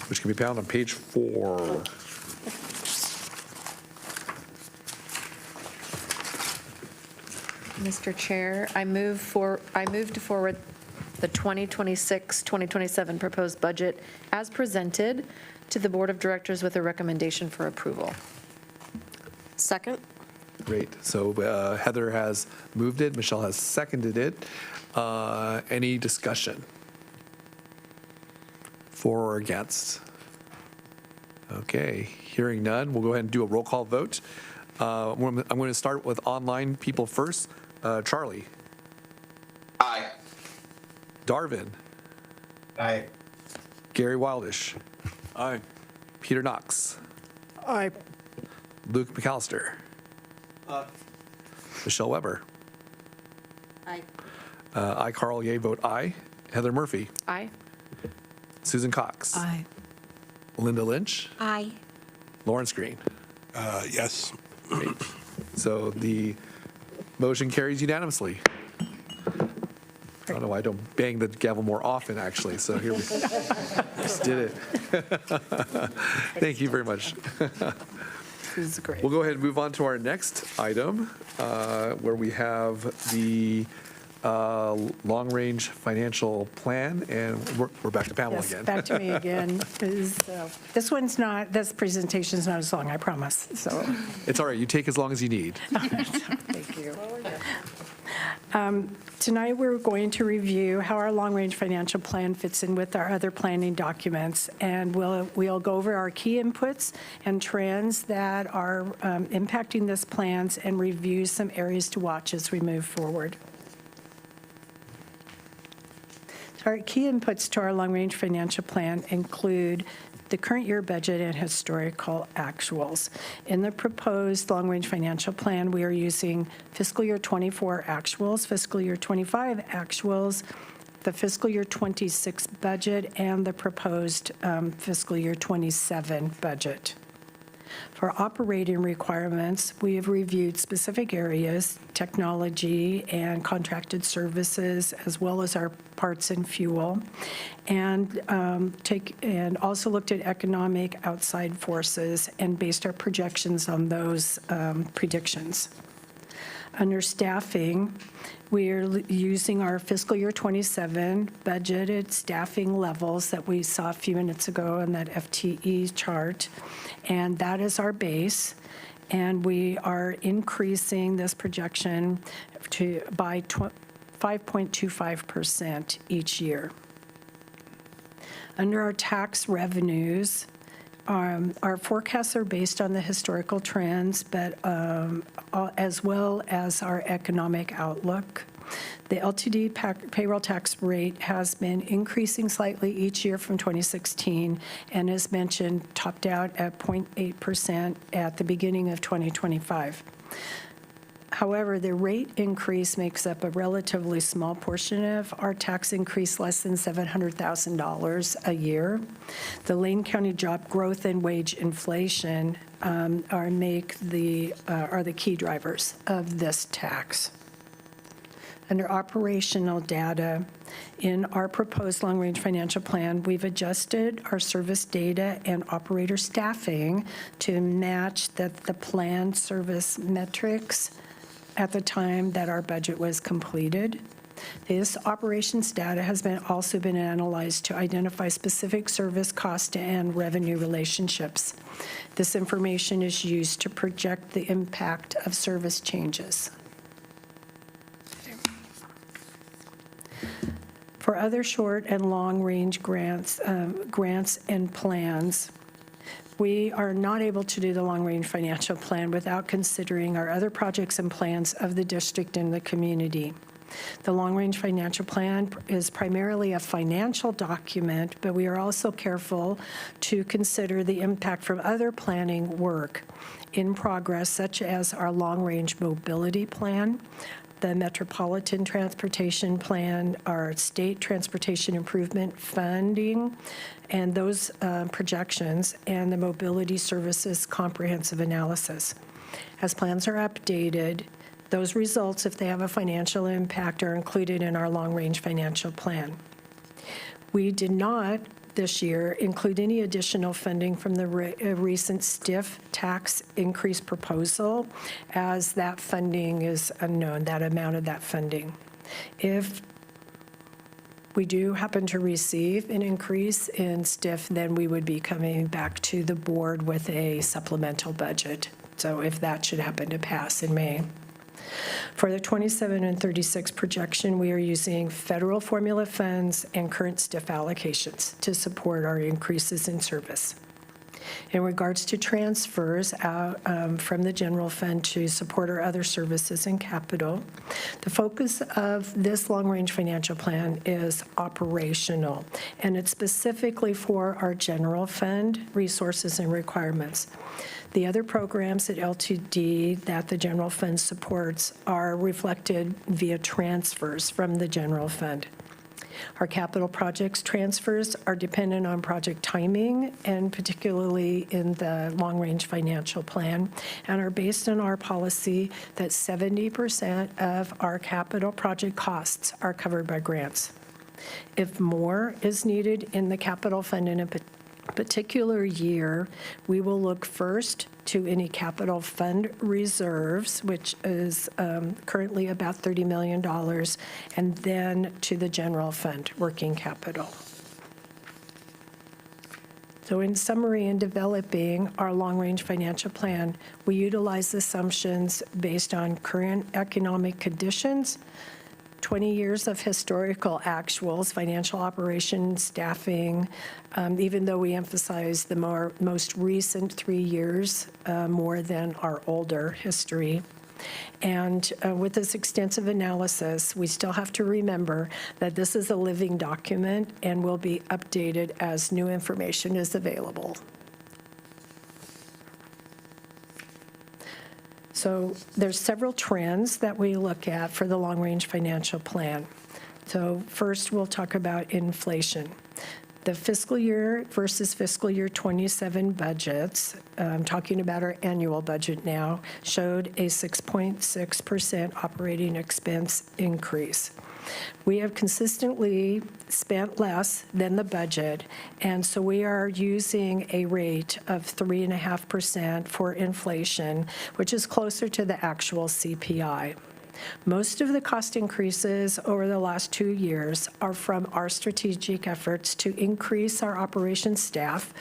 which can be found on page 4. Mr. Chair, I move to forward the 2026-2027 proposed budget as presented to the Board of Directors with a recommendation for approval. Second? Great. So Heather has moved it, Michelle has seconded it. Any discussion? For or against? Okay, hearing none, we'll go ahead and do a roll call vote. I'm going to start with online people first. Charlie, Aye. Darvin, Aye. Gary Wildish, Aye. Peter Knox, Aye. Luke McAllister, Michelle Weber. Aye. I, Carl Ye, vote aye. Heather Murphy, Aye. Susan Cox, Aye. Linda Lynch, Aye. Lawrence Green. Yes. So the motion carries unanimously. I don't know why I don't bang the gavel more often, actually, so here we just did it. Thank you very much. This is great. We'll go ahead and move on to our next item, where we have the long-range financial plan, and we're back to Pamela Yes, again. back to me again. This presentation's not as long, I promise, so, It's all right, you take as long as you need. thank you. Tonight, we're going to review how our long-range financial plan fits in with our other planning documents, and we'll go over our key inputs and trends that are impacting this plans and review some areas to watch as we move forward. Our key inputs to our long-range financial plan include the current year budget and historical actuals. In the proposed long-range financial plan, we are using fiscal year 24 actuals, fiscal year 25 actuals, the fiscal year 26 budget, and the proposed fiscal year 27 budget. For operating requirements, we have reviewed specific areas, technology and contracted services, as well as our parts and fuel, and also looked at economic outside forces and based our projections on those predictions. Under staffing, we are using our fiscal year 27 budgeted staffing levels that we saw a few minutes ago in that FTE chart, and that is our base. And we are increasing this projection by 5.25% each year. Under our tax revenues, our forecasts are based on the historical trends, but as well as our economic outlook. The LTD payroll tax rate has been increasing slightly each year from 2016, and as mentioned, topped out at 0.8% at the beginning of 2025. However, the rate increase makes up a relatively small portion of our tax increase, less than $700,000 a year. The Lane County job growth and wage inflation are the key drivers of this tax. Under operational data, in our proposed long-range financial plan, we've adjusted our service data and operator staffing to match the planned service metrics at the time that our budget was completed. This operations data has also been analyzed to identify specific service cost and revenue relationships. This information is used to project the impact of service changes. For other short and long-range grants and plans, we are not able to do the long-range financial plan without considering our other projects and plans of the district and the community. The long-range financial plan is primarily a financial document, but we are also careful to consider the impact from other planning work in progress, such as our long-range mobility plan, the Metropolitan Transportation Plan, our state transportation improvement funding, and those projections, and the Mobility Services Comprehensive Analysis. As plans are updated, those results, if they have a financial impact, are included in our long-range financial plan. We did not this year include any additional funding from the recent STIF tax increase proposal, as that funding is unknown, that amount of that funding. If we do happen to receive an increase in STIF, then we would be coming back to the board with a supplemental budget So if that should happen to pass in May. For the 27 and 36 projection, we are using federal formula funds and current STIF allocations to support our increases in service. In regards to transfers from the general fund to support our other services and capital, the focus of this long-range financial plan is operational, and it's specifically for our general fund resources and requirements. The other programs at LTD that the general fund supports are reflected via transfers from the general fund. Our capital projects transfers are dependent on project timing, and particularly in the long-range financial plan, and are based on our policy that 70% of our capital project costs are covered by grants. If more is needed in the capital fund in a particular year, we will look first to any capital fund reserves, which is currently about $30 million, and then to the general fund working capital. So in summary, in developing our long-range financial plan, we utilize assumptions based on current economic conditions, 20 years of historical actuals, financial operations, staffing, even though we emphasize the most recent 3 years more than our older history. And with this extensive analysis, we still have to remember that this is a living document and will be updated as new information is available. So there's several trends that we look at for the long-range financial plan. So first, we'll talk about inflation. The fiscal year versus fiscal year 27 budgets, talking about our annual budget now, showed a 6.6% operating expense increase. We have consistently spent less than the budget, and so we are using a rate of 3.5% for inflation, which is closer to the actual CPI. Most of the cost increases over the last 2 years are from our strategic efforts to increase our operations staff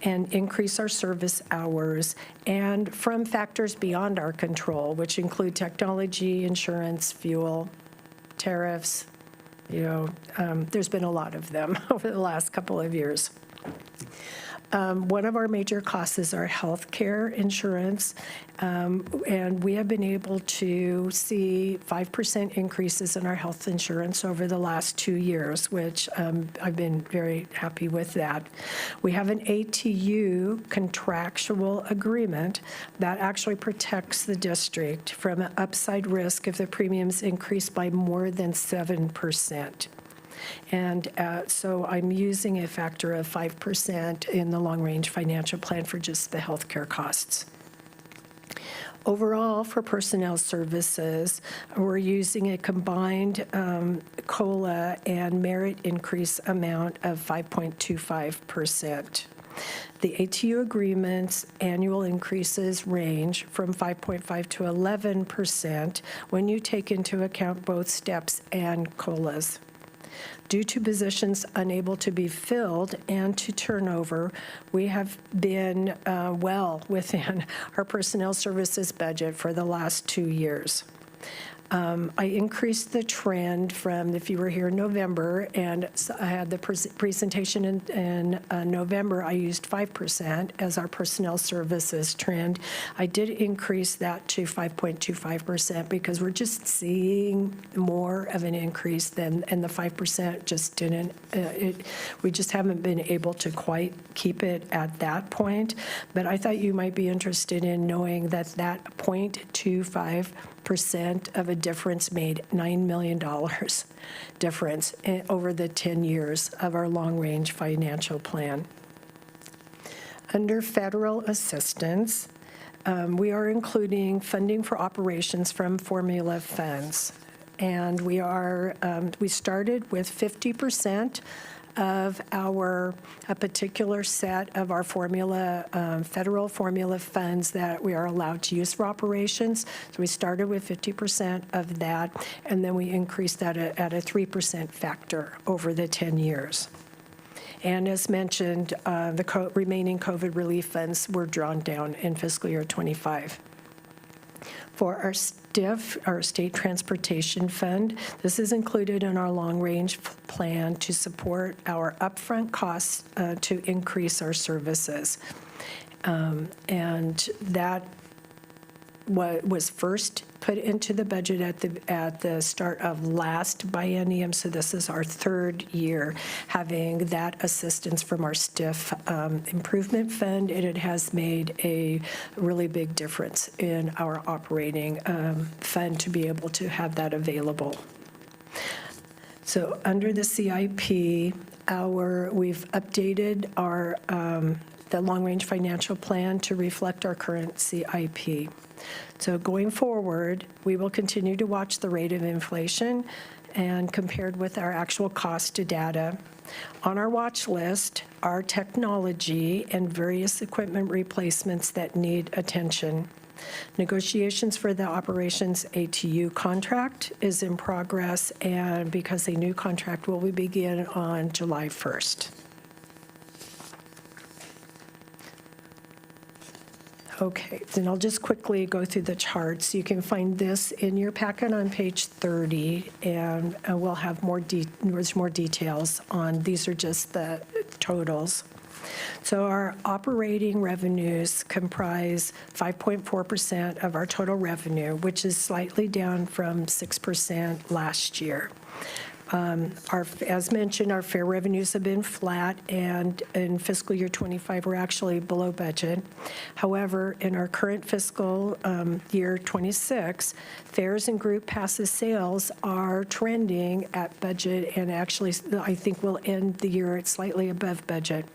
and increase our service hours, and from factors beyond our control, which include technology, insurance, fuel, tariffs. There's been a lot of them over the last couple of years. One of our major costs is our health care insurance, and we have been able to see 5% increases in our health insurance over the last 2 years, which I've been very happy with that. We have an ATU contractual agreement that actually protects the district from an upside risk if the premiums increase by more than 7%. And so I'm using a factor of 5% in the long-range financial plan for just the healthcare costs. Overall, for personnel services, we're using a combined COLA and merit increase amount of 5.25%. The ATU agreement's annual increases range from 5.5 to 11% when you take into account both steps and COLAs. Due to positions unable to be filled and to turnover, we have been well within our personnel services budget for the last 2 years. I increased the trend from, if you were here in November, and I had the presentation in November, I used 5% as our personnel services trend. I did increase that to 5.25% because we're just seeing more of an increase and the 5% just didn't, we just haven't been able to quite keep it at that point. But I thought you might be interested in knowing that 0.25% of a difference made $9 million difference over the 10 years of our long-range financial plan. Under federal assistance, we are including funding for operations from formula funds. And we started with 50% of a particular set of our federal formula funds that we are allowed to use for operations. So we started with 50% of that, and then we increased that at a 3% factor over the 10 years. And as mentioned, the remaining COVID relief funds were drawn down in fiscal year '25. For our STIF, our State Transportation Fund, this is included in our long-range plan to support our upfront costs to increase our services. And that was first put into the budget at the start of last biennium, so this is our third year having that assistance from our STIF improvement fund, and it has made a really big difference in our operating fund to be able to have that available. So under the CIP, we've updated our the long-range financial plan to reflect our current CIP. So going forward, we will continue to watch the rate of inflation and compared with our actual cost to data. On our watch list are technology and various equipment replacements that need attention. Negotiations for the operations ATU contract is in progress, and because a new contract will begin on July 1st. Okay, then I'll just quickly go through the charts. You can find this in your packet on page 30, and we'll have more details on, these are just the totals. So our operating revenues comprise 5.4% of our total revenue, which is slightly down from 6% last year. As mentioned, our fare revenues have been flat, and in fiscal year '25, we're actually below budget. However, in our current fiscal year '26, fares and group passes sales are trending at budget, and actually, I think we'll end the year at slightly above budget.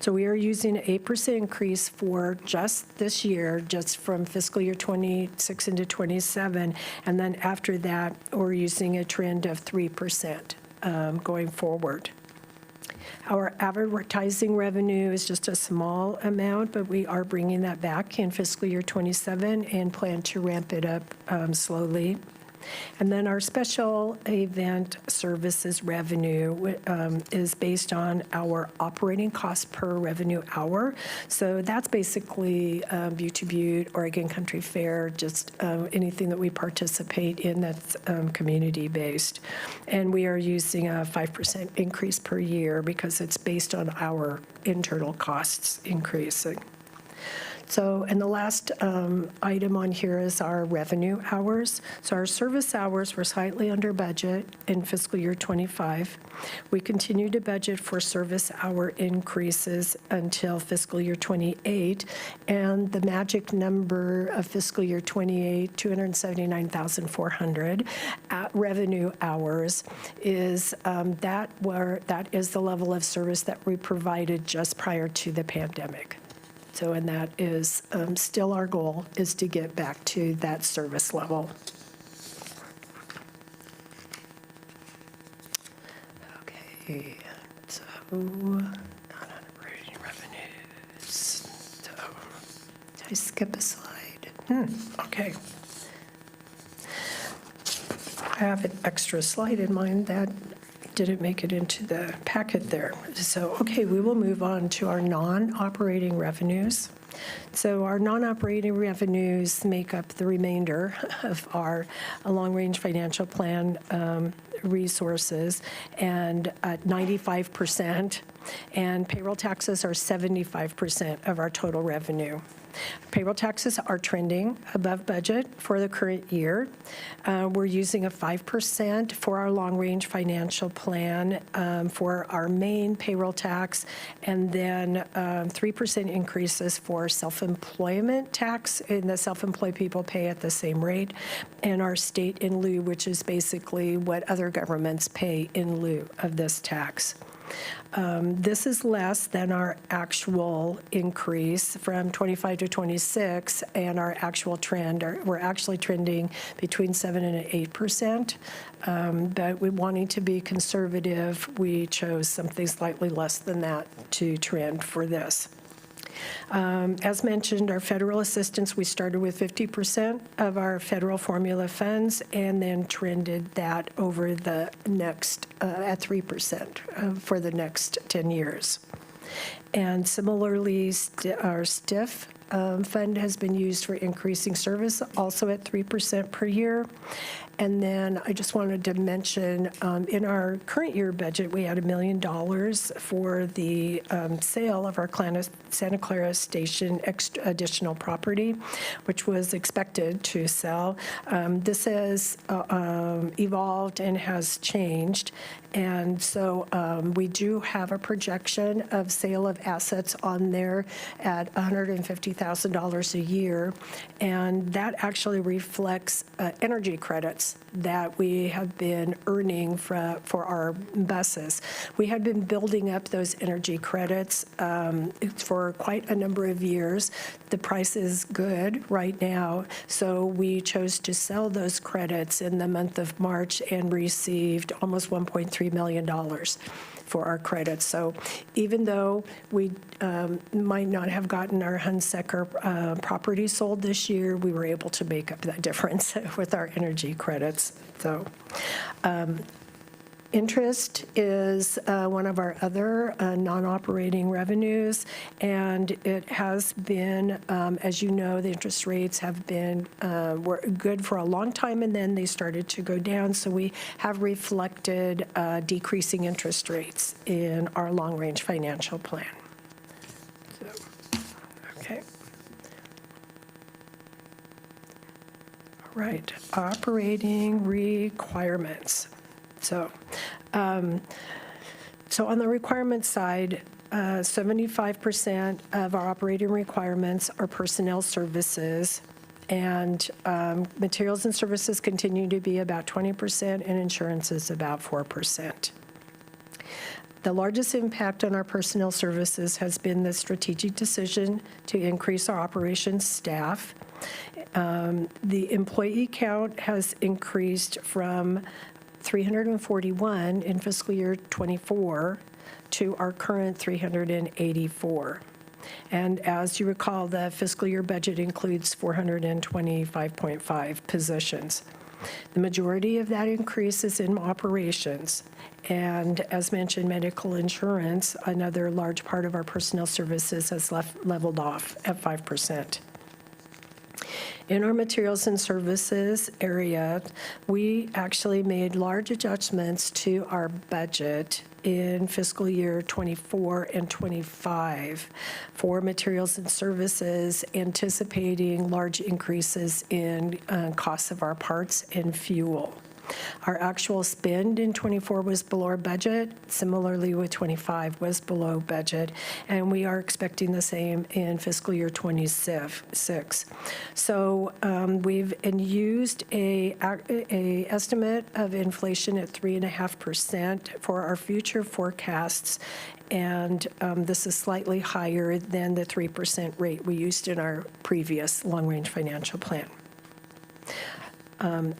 So we are using an 8% increase for just this year, just from fiscal year '26 into '27, and then after that, we're using a trend of 3% going forward. Our advertising revenue is just a small amount, but we are bringing that back in fiscal year '27 and plan to ramp it up slowly. And then our special event services revenue is based on our operating cost per revenue hour. So that's basically Butte to Butte, Oregon Country Fair, just anything that we participate in that's community-based. And we are using a 5% increase per year because it's based on our internal costs increasing. So, and the last item on here is our revenue hours. So our service hours were slightly under budget in fiscal year '25. We continue to budget for service hour increases until fiscal year '28, and the magic number of fiscal year '28, 279,400 revenue hours, is that is the level of service that we provided just prior to the pandemic. So, and that is still our goal, is to get back to that service level. Okay, so non-operating revenues. So, did I skip a slide? Okay. I have an extra slide in mind that didn't make it into the packet there. So, okay, we will move on to our non-operating revenues. So our non-operating revenues make up the remainder of our long-range financial plan resources, and at 95%, and payroll taxes are 75% of our total revenue. Payroll taxes are trending above budget for the current year. We're using a 5% for our long-range financial plan for our main payroll tax, and then 3% increases for self-employment tax, and the self-employed people pay at the same rate, and our state in lieu, which is basically what other governments pay in lieu of this tax. This is less than our actual increase from 25 to 26, and our actual trend, we're actually trending between 7 and 8%, but we wanting to be conservative, we chose something slightly less than that to trend for this. As mentioned, our federal assistance, we started with 50% of our federal formula funds and then trended that over the next, at 3% for the next 10 years. And similarly, our STIF fund has been used for increasing service, also at 3% per year. And then I just wanted to mention, in our current year budget, we had $1 million for the sale of our Santa Clara Station additional property, which was expected to sell. This has evolved and has changed. And so we do have a projection of sale of assets on there at $150,000 a year. And that actually reflects energy credits that we have been earning for our buses. We had been building up those energy credits for quite a number of years. The price is good right now, so we chose to sell those credits in the month of March and received almost $1.3 million for our credits. So even though we might not have gotten our Hunsaker property sold this year, we were able to make up that difference with our energy credits. So interest is one of our other non-operating revenues, and it has been, as you know, the interest rates have been were good for a long time, and then they started to go down. So we have reflected decreasing interest rates in our long-range financial plan. So, okay. All right, operating requirements. So on the requirement side, 75% of our operating requirements are personnel services, and materials and services continue to be about 20%, and insurance is about 4%. The largest impact on our personnel services has been the strategic decision to increase our operations staff. The employee count has increased from 341 in fiscal year '24 to our current 384. And as you recall, the fiscal year budget includes 425.5 positions. The majority of that increase is in operations. And as mentioned, medical insurance, another large part of our personnel services, has leveled off at 5%. In our materials and services area, we actually made large adjustments to our budget in fiscal year '24 and '25 for materials and services, anticipating large increases in costs of our parts and fuel. Our actual spend in '24 was below our budget. Similarly, with '25 was below budget, and we are expecting the same in fiscal year '26. So we've used a estimate of inflation at 3.5% for our future forecasts, and this is slightly higher than the 3% rate we used in our previous long-range financial plan.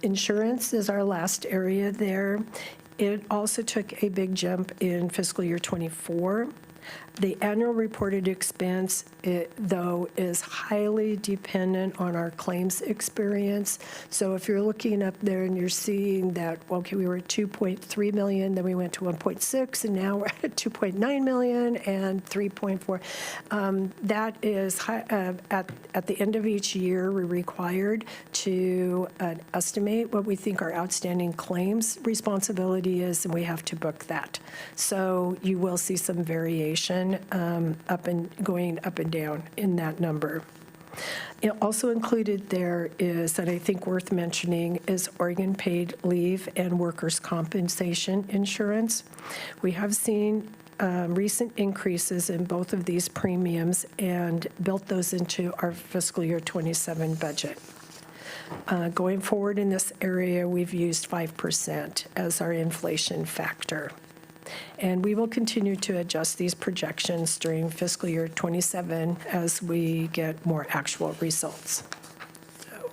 Insurance is our last area there. It also took a big jump in fiscal year '24. The annual reported expense, though, is highly dependent on our claims experience. So if you're looking up there and you're seeing that, okay, we were at 2.3 million, then we went to 1.6, and now we're at 2.9 million and 3.4. That is at the end of each year, we're required to estimate what we think our outstanding claims responsibility is, and we have to book that. So you will see some variation going up and down in that number. Also included there is, and I think worth mentioning, is Oregon paid leave and workers' compensation insurance. We have seen recent increases in both of these premiums and built those into our fiscal year '27 budget. Going forward in this area, we've used 5% as our inflation factor. And we will continue to adjust these projections during fiscal year '27 as we get more actual results. So,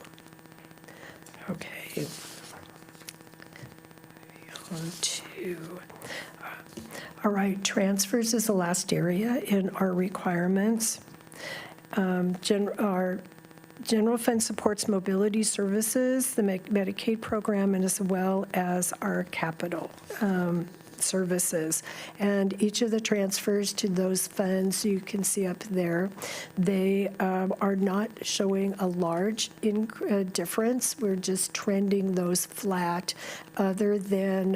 okay. On to, all right, transfers is the last area in our requirements. Our general fund supports mobility services, the Medicaid program, and as well as our capital services. And each of the transfers to those funds, you can see up there, they are not showing a large difference. We're just trending those flat, other than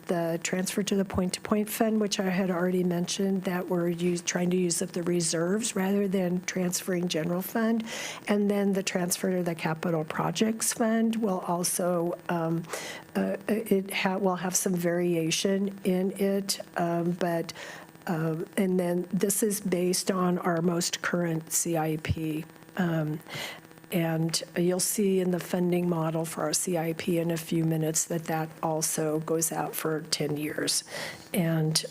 the transfer to the point-to-point fund, which I had already mentioned, that we're trying to use up the reserves rather than transferring general fund. And then the transfer to the capital projects fund will also will have some variation in it, and then this is based on our most current CIP. And you'll see in the funding model for our CIP in a few minutes that also goes out for 10 years. And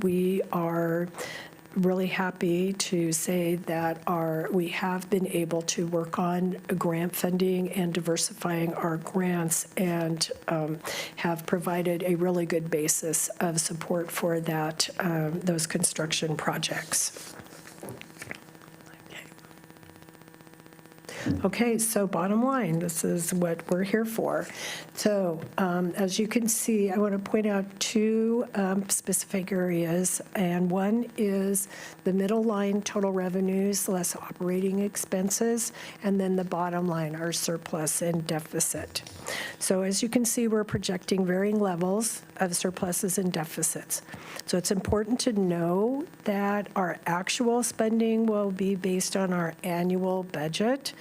we are really happy to say that we have been able to work on grant funding and diversifying our grants, and have provided a really good basis of support for those construction projects. Okay, so bottom line, this is what we're here for. So as you can see, I want to point out two specific areas, and one is the middle line, total revenues less operating expenses, and then the bottom line, our surplus and deficit. So as you can see, we're projecting varying levels of surpluses and deficits. So it's important to know that our actual spending will be based on our annual budget,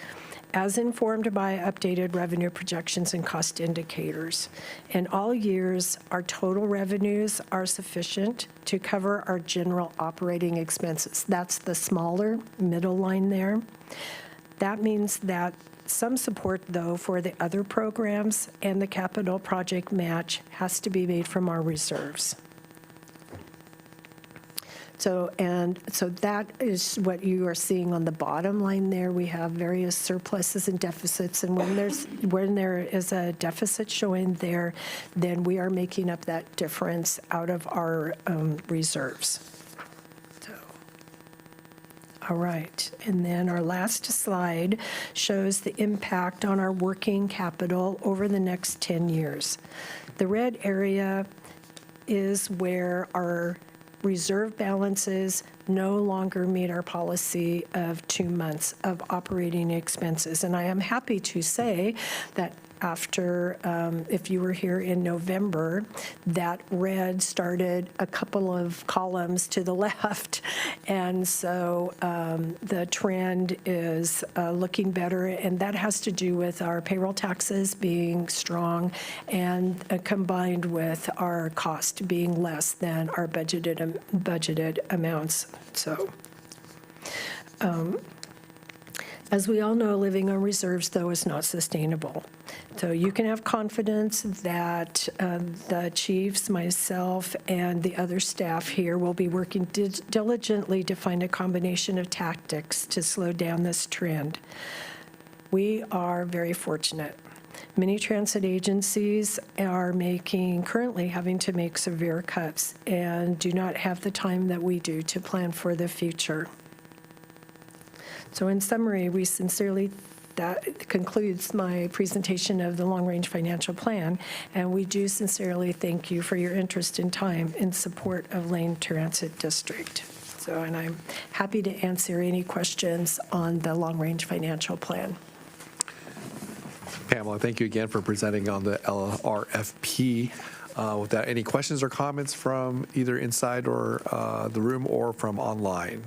as informed by updated revenue projections and cost indicators. In all years, our total revenues are sufficient to cover our general operating expenses. That's the smaller middle line there. That means that some support, though, for the other programs and the capital project match has to be made from our reserves. So that is what you are seeing on the bottom line there. We have various surpluses and deficits, and when there is a deficit showing there, then we are making up that difference out of our reserves. All right, and then our last slide shows the impact on our working capital over the next 10 years. The red area is where our reserve balances no longer meet our policy of 2 months of operating expenses. And I am happy to say that after, if you were here in November, that red started a couple of columns to the left. And so the trend is looking better, and that has to do with our payroll taxes being strong and combined with our cost being less than our budgeted amounts. So. As we all know, living on reserves, though, is not sustainable. So you can have confidence that the chiefs, myself, and the other staff here will be working diligently to find a combination of tactics to slow down this trend. We are very fortunate. Many transit agencies are currently having to make severe cuts and do not have the time that we do to plan for the future. So in summary, that concludes my presentation of the long-range financial plan, and we do sincerely thank you for your interest and time in support of Lane Transit District. And I'm happy to answer any questions on the long-range financial plan. Pamela, thank you again for presenting on the LRFP. With that, any questions or comments from either inside or the room or from online?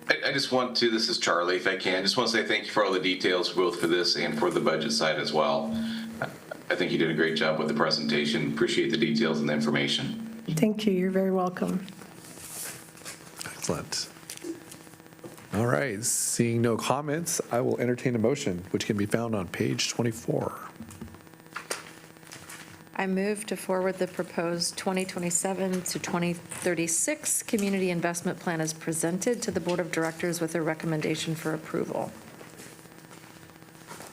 I just want to, this is Charlie, if I can, just want to say thank you for all the details, both for this and for the budget side as well. I think you did a great job with the presentation. Appreciate the details and the information. Thank you. You're very welcome. Excellent. All right, seeing no comments, I will entertain a motion, which can be found on page 24. I move to forward the proposed 2027 to 2036 Community Investment Plan as presented to the Board of Directors with a recommendation for approval.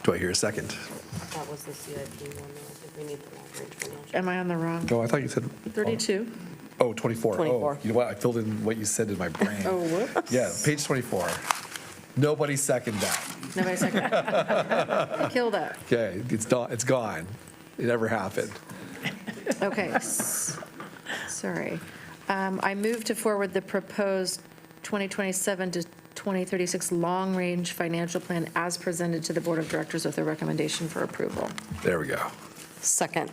Do I hear a second? That was the CIP one, though. I think we need the long-range financial. Am I on the wrong? Oh, I thought you said. 32? Oh, 24. 24. Oh, you know what? I filled in what you said in my brain. Oh, whoops. Yeah, page 24. Nobody second that. Nobody second. Kill that. Okay, it's done. It's gone. It never happened. Okay. Sorry. I move to forward the proposed 2027 to 2036 long-range financial plan as presented to the Board of Directors with a recommendation for approval. There we go. Second.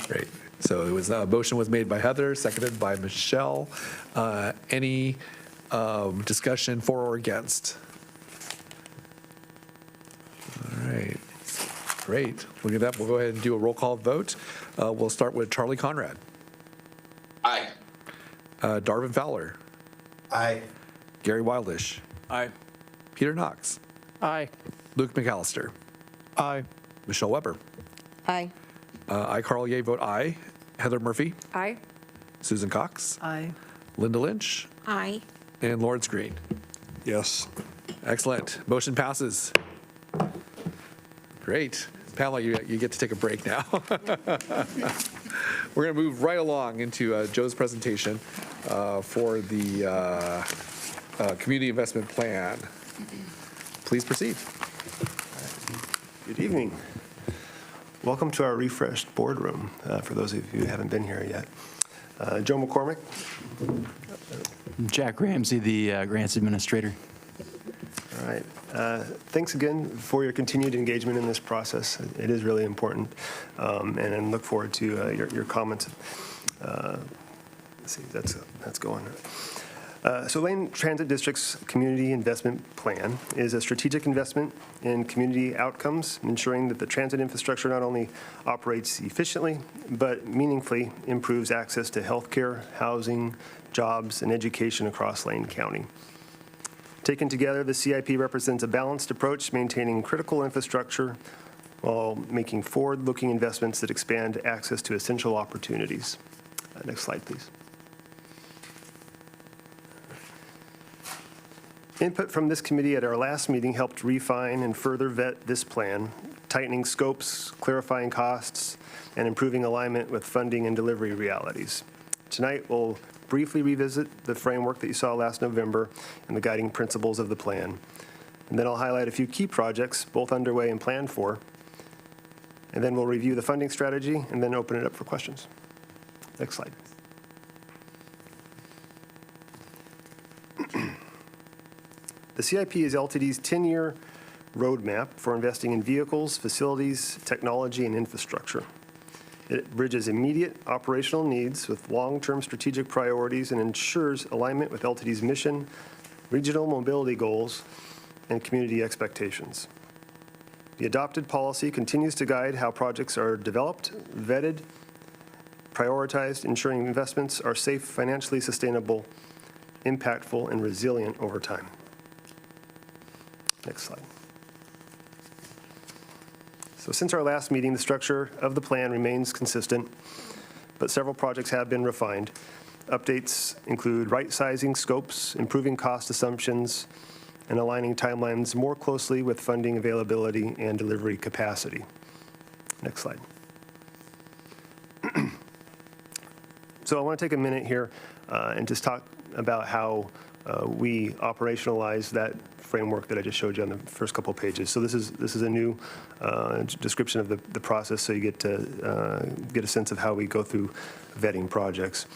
Great. So it was, a motion was made by Heather, seconded by Michelle. Any discussion for or against? All right. Great. Look at that. We'll go ahead and do a roll call vote. We'll start with Charlie Conrad. Aye. Darvin Fowler. Aye. Gary Wildish. Aye. Peter Knox. Aye. Luke McAllister. Aye. Michelle Weber. Aye. I, Carl Ye, vote aye. Heather Murphy. Aye. Susan Cox. Aye. Linda Lynch. Aye. And Lawrence Green. Yes. Excellent. Motion passes. Great. Pamela, you get to take a break now. We're going to move right along into Joe's presentation for the Community Investment Plan. Please proceed. Good evening. Welcome to our refreshed boardroom, for those of you who haven't been here yet. Joe McCormick. Jack Ramsey, the grants administrator. All right. Thanks again for your continued engagement in this process. It is really important, and I look forward to your comments. Let's see, that's going. So Lane Transit District's Community Investment Plan is a strategic investment in community outcomes, ensuring that the transit infrastructure not only operates efficiently, but meaningfully improves access to healthcare, housing, jobs, and education across Lane County. Taken together, the CIP represents a balanced approach, maintaining critical infrastructure while making forward-looking investments that expand access to essential opportunities. Next slide, please. Input from this committee at our last meeting helped refine and further vet this plan, tightening scopes, clarifying costs, and improving alignment with funding and delivery realities. Tonight, we'll briefly revisit the framework that you saw last November and the guiding principles of the plan. And then I'll highlight a few key projects, both underway and planned for. And then we'll review the funding strategy and then open it up for questions. Next slide. The CIP is LTD's 10-year roadmap for investing in vehicles, facilities, technology, and infrastructure. It bridges immediate operational needs with long-term strategic priorities and ensures alignment with LTD's mission, regional mobility goals, and community expectations. The adopted policy continues to guide how projects are developed, vetted, prioritized, ensuring investments are safe, financially sustainable, impactful, and resilient over time. Next slide. So since our last meeting, the structure of the plan remains consistent, but several projects have been refined. Updates include right-sizing scopes, improving cost assumptions, and aligning timelines more closely with funding availability and delivery capacity. Next slide. So I want to take a minute here and just talk about how we operationalize that framework that I just showed you on the first couple of pages. So this is a new description of the process, so you get to get a sense of how we go through vetting projects.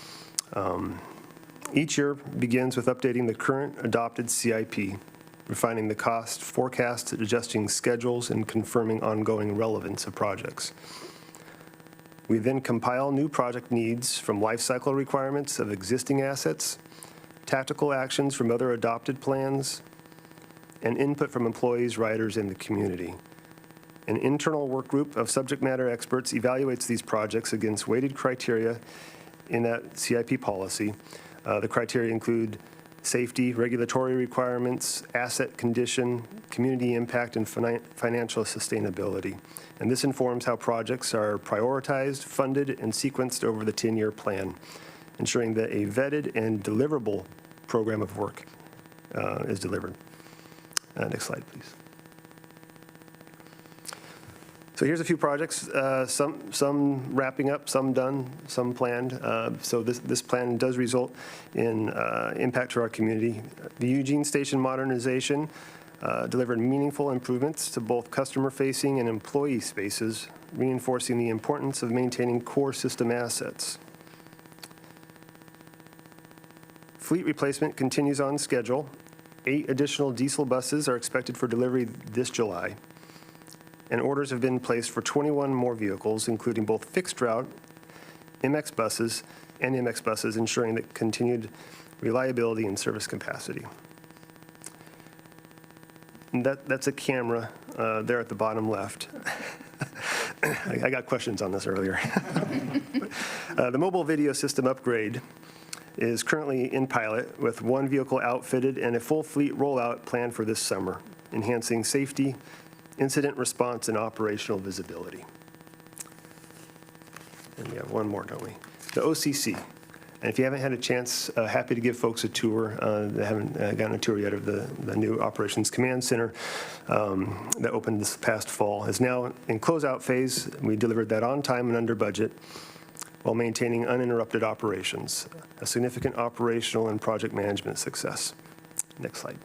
Each year begins with updating the current adopted CIP, refining the cost forecast, adjusting schedules, and confirming ongoing relevance of projects. We then compile new project needs from life cycle requirements of existing assets, tactical actions from other adopted plans, and input from employees, riders, and the community. An internal work group of subject matter experts evaluates these projects against weighted criteria in that CIP policy. The criteria include safety, regulatory requirements, asset condition, community impact, and financial sustainability. And this informs how projects are prioritized, funded, and sequenced over the 10-year plan, ensuring that a vetted and deliverable program of work is delivered. Next slide, please. So here's a few projects, some wrapping up, some done, some planned. So this plan does result in impact to our community. The Eugene Station modernization delivered meaningful improvements to both customer-facing and employee spaces, reinforcing the importance of maintaining core system assets. Fleet replacement continues on schedule. 8 additional diesel buses are expected for delivery this July, and orders have been placed for 21 more vehicles, including both fixed route MX buses and MX buses, ensuring that continued reliability and service capacity. And that's a camera there at the bottom left. I got questions on this earlier. The mobile video system upgrade is currently in pilot with 1 vehicle outfitted and a full fleet rollout planned for this summer, enhancing safety, incident response, and operational visibility. And we have one more, don't we? The OCC. And if you haven't had a chance, happy to give folks a tour. They haven't gotten a tour yet of the new Operations Command Center that opened this past fall. Is now in closeout phase. We delivered that on time and under budget while maintaining uninterrupted operations, a significant operational and project management success. Next slide.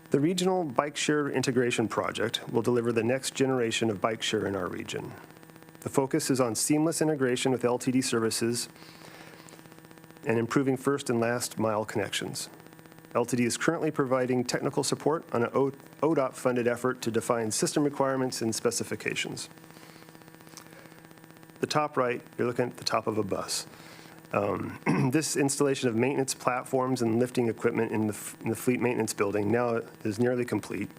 The Regional Bike Share Integration Project will deliver the next generation of bike share in our region. The focus is on seamless integration with LTD services and improving first and last mile connections. LTD is currently providing technical support on an ODOT-funded effort to define system requirements and specifications. The top right, you're looking at the top of a bus. This installation of maintenance platforms and lifting equipment in the fleet maintenance building now is nearly complete,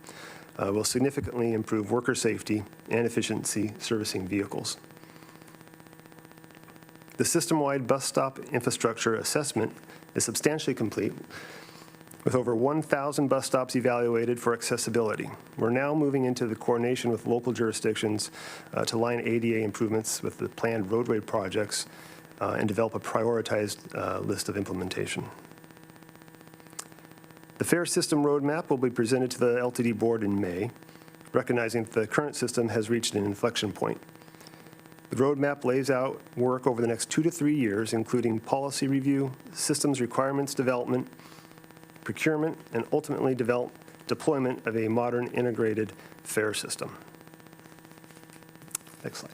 will significantly improve worker safety and efficiency servicing vehicles. The system-wide bus stop infrastructure assessment is substantially complete, with over 1,000 bus stops evaluated for accessibility. We're now moving into the coordination with local jurisdictions to line ADA improvements with the planned roadway projects and develop a prioritized list of implementation. The fare system roadmap will be presented to the LTD board in May, recognizing that the current system has reached an inflection point. The roadmap lays out work over the next 2 to 3 years, including policy review, systems requirements development, procurement, and ultimately deployment of a modern integrated fare system. Next slide.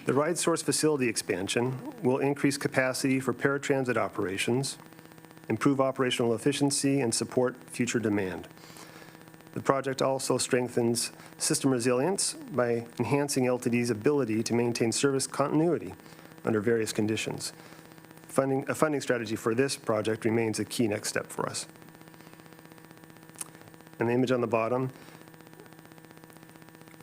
The RideSource facility expansion will increase capacity for paratransit operations, improve operational efficiency, and support future demand. The project also strengthens system resilience by enhancing LTD's ability to maintain service continuity under various conditions. A funding strategy for this project remains a key next step for us. And the image on the bottom,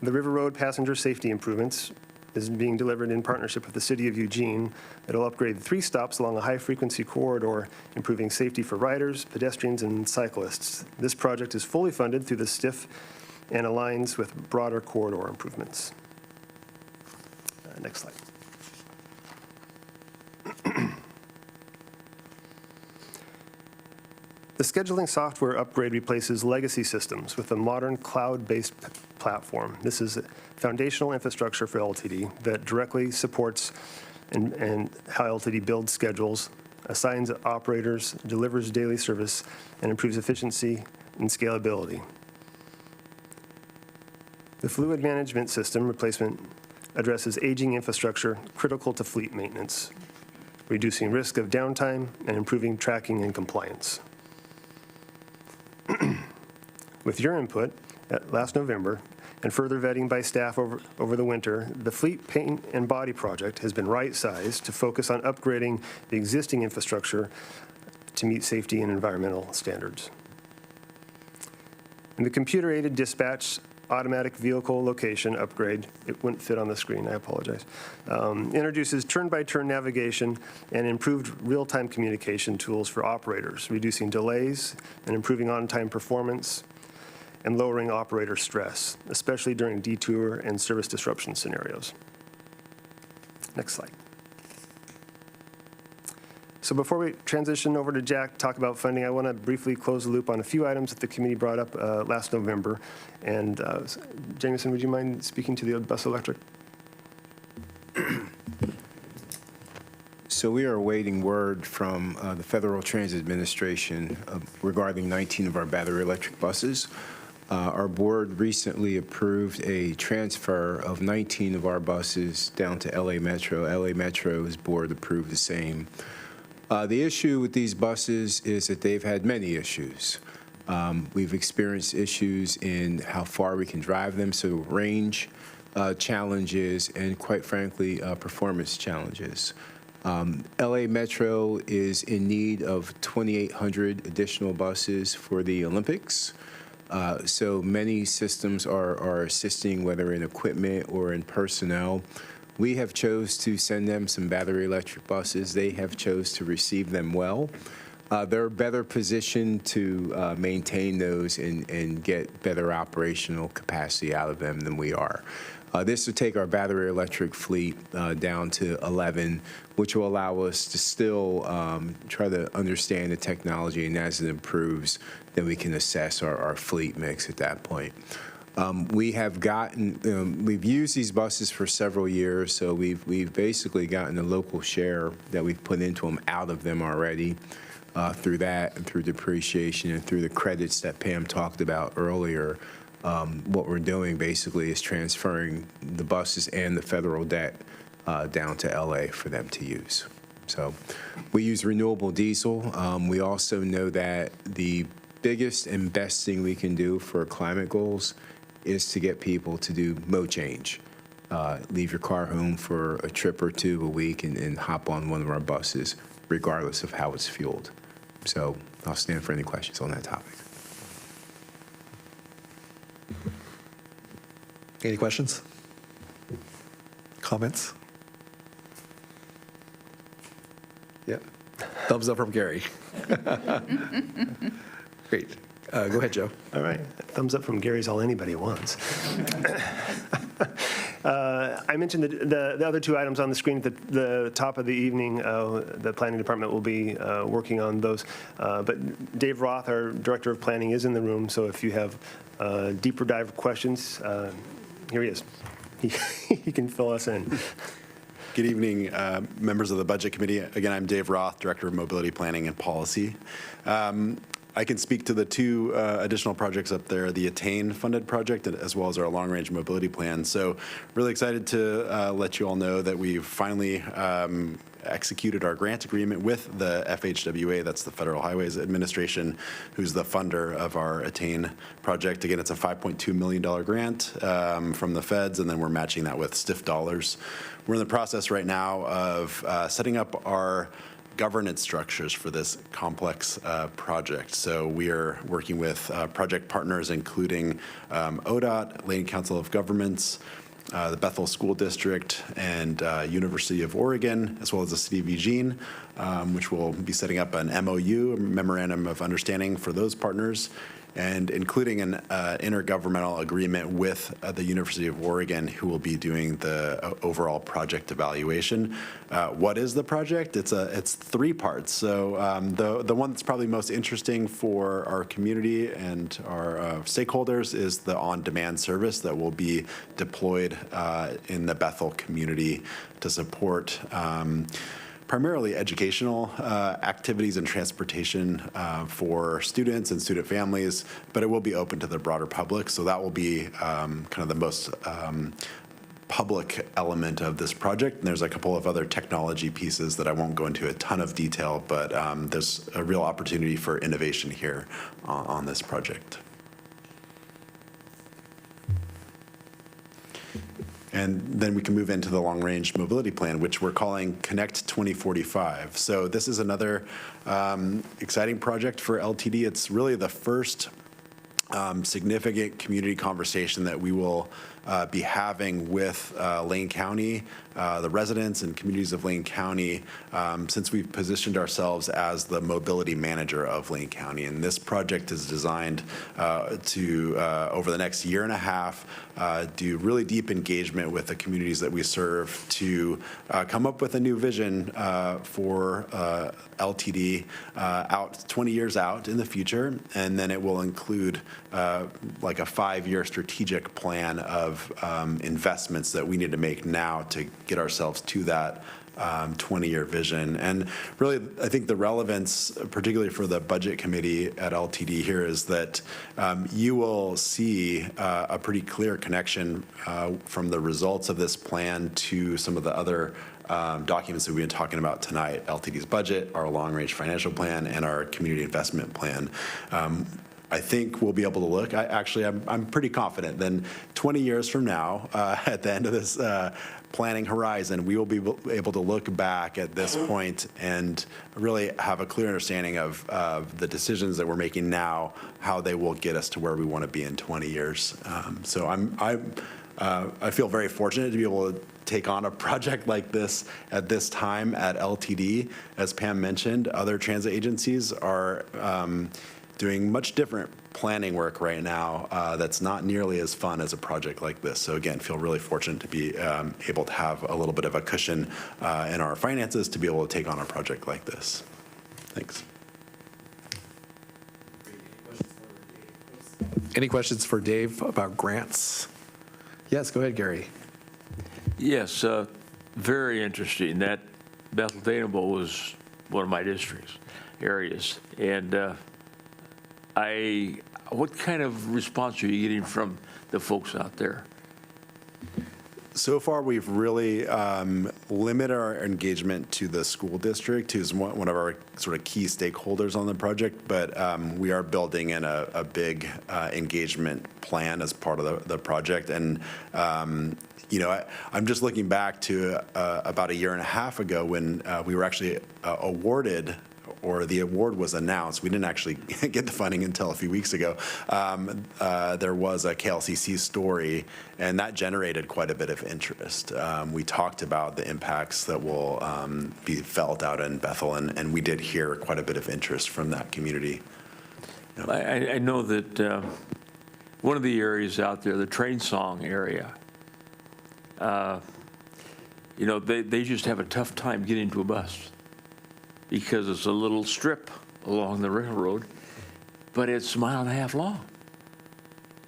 the River Road passenger safety improvements is being delivered in partnership with the City of Eugene. It'll upgrade 3 stops along a high-frequency corridor, improving safety for riders, pedestrians, and cyclists. This project is fully funded through the STIF and aligns with broader corridor improvements. Next slide. The scheduling software upgrade replaces legacy systems with a modern cloud-based platform. This is foundational infrastructure for LTD that directly supports and how LTD builds schedules, assigns operators, delivers daily service, and improves efficiency and scalability. The fluid management system replacement addresses aging infrastructure critical to fleet maintenance, reducing risk of downtime and improving tracking and compliance. With your input last November and further vetting by staff over the winter, the fleet paint and body project has been right-sized to focus on upgrading the existing infrastructure to meet safety and environmental standards. And the computer-aided dispatch automatic vehicle location upgrade, it wouldn't fit on the screen, I apologize, introduces turn-by-turn navigation and improved real-time communication tools for operators, reducing delays and improving on-time performance and lowering operator stress, especially during detour and service disruption scenarios. Next slide. So before we transition over to Jack, talk about funding, I want to briefly close the loop on a few items that the committee brought up last November. And Jameson, would you mind speaking to the bus electric? So we are awaiting word from the Federal Transit Administration regarding 19 of our battery electric buses. Our board recently approved a transfer of 19 of our buses down to LA Metro. LA Metro's board approved the same. The issue with these buses is that they've had many issues. We've experienced issues in how far we can drive them, so range challenges and, quite frankly, performance challenges. LA Metro is in need of 2,800 additional buses for the Olympics. So many systems are assisting, whether in equipment or in personnel. We have chose to send them some battery electric buses. They have chose to receive them well. They're better positioned to maintain those and get better operational capacity out of them than we are. This would take our battery electric fleet down to 11, which will allow us to still try to understand the technology, and as it improves, then we can assess our fleet mix at that point. We've used these buses for several years, so we've basically gotten the local share that we've put into them out of them already through that and through depreciation and through the credits that Pam talked about earlier. What we're doing basically is transferring the buses and the federal debt down to LA for them to use. So we use renewable diesel. We also know that the biggest and best thing we can do for climate goals is to get people to do mode change. Leave your car home for a trip or two a week and hop on one of our buses, regardless of how it's fueled. So I'll stand for any questions on that topic. Any questions? Comments? Yeah. Thumbs up from Gary. Great. Go ahead, Joe. All right. Thumbs up from Gary's all anybody wants. I mentioned the other two items on the screen at the top of the evening. The planning department will be working on those. But Dave Roth, our director of planning, is in the room. So if you have deeper dive questions, here he is. He can fill us in. Good evening, members of the Budget Committee. Again, I'm Dave Roth, Director of Mobility Planning and Policy. I can speak to the two additional projects up there, the Attain funded project as well as our long-range mobility plan. So really excited to let you all know that we've finally executed our grant agreement with the FHWA, that's the Federal Highways Administration, who's the funder of our Attain project. Again, it's a $5.2 million grant from the feds, and then we're matching that with STIF dollars. We're in the process right now of setting up our governance structures for this complex project. So we are working with project partners, including ODOT, Lane Council of Governments, the Bethel School District, and University of Oregon, as well as the City of Eugene, which will be setting up an MOU, a Memorandum of Understanding for those partners, and including an intergovernmental agreement with the University of Oregon, who will be doing the overall project evaluation. What is the project? It's three parts. So the one that's probably most interesting for our community and our stakeholders is the on-demand service that will be deployed in the Bethel community to support primarily educational activities and transportation for students and student families, but it will be open to the broader public. So that will be kind of the most public element of this project. And there's a couple of other technology pieces that I won't go into a ton of detail, but there's a real opportunity for innovation here on this project. And then we can move into the long-range mobility plan, which we're calling Connect 2045. So this is another exciting project for LTD. It's really the first significant community conversation that we will be having with Lane County, the residents and communities of Lane County, since we've positioned ourselves as the mobility manager of Lane County. And this project is designed to, over the next year and a half, do really deep engagement with the communities that we serve to come up with a new vision for LTD out 20 years out in the future. And then it will include like a 5-year strategic plan of investments that we need to make now to get ourselves to that 20-year vision. And really, I think the relevance, particularly for the Budget Committee at LTD here, is that you will see a pretty clear connection from the results of this plan to some of the other documents that we've been talking about tonight: LTD's budget, our long-range financial plan, and our community investment plan. I think we'll be able to look. I'm pretty confident then 20 years from now, at the end of this planning horizon, we will be able to look back at this point and really have a clear understanding of the decisions that we're making now, how they will get us to where we want to be in 20 years. So I feel very fortunate to be able to take on a project like this at this time at LTD. As Pam mentioned, other transit agencies are doing much different planning work right now that's not nearly as fun as a project like this. So again, feel really fortunate to be able to have a little bit of a cushion in our finances to be able to take on a project like this. Thanks. Any questions for Dave about grants? Yes, go ahead, Gary. Yes, very interesting. That Bethel Danable was one of my districts, areas. And what kind of response are you getting from the folks out there? So far, we've really limited our engagement to the school district, who's one of our sort of key stakeholders on the project, but we are building in a big engagement plan as part of the project. And you know, I'm just looking back to about a year and a half ago when we were actually awarded, or the award was announced. We didn't actually get the funding until a few weeks ago. There was a KLCC story, and that generated quite a bit of interest. We talked about the impacts that will be felt out in Bethel, and we did hear quite a bit of interest from that community. I know that one of the areas out there, the Train Song area, you know, they just have a tough time getting to a bus, because it's a little strip along the railroad, but it's 1.5 miles long.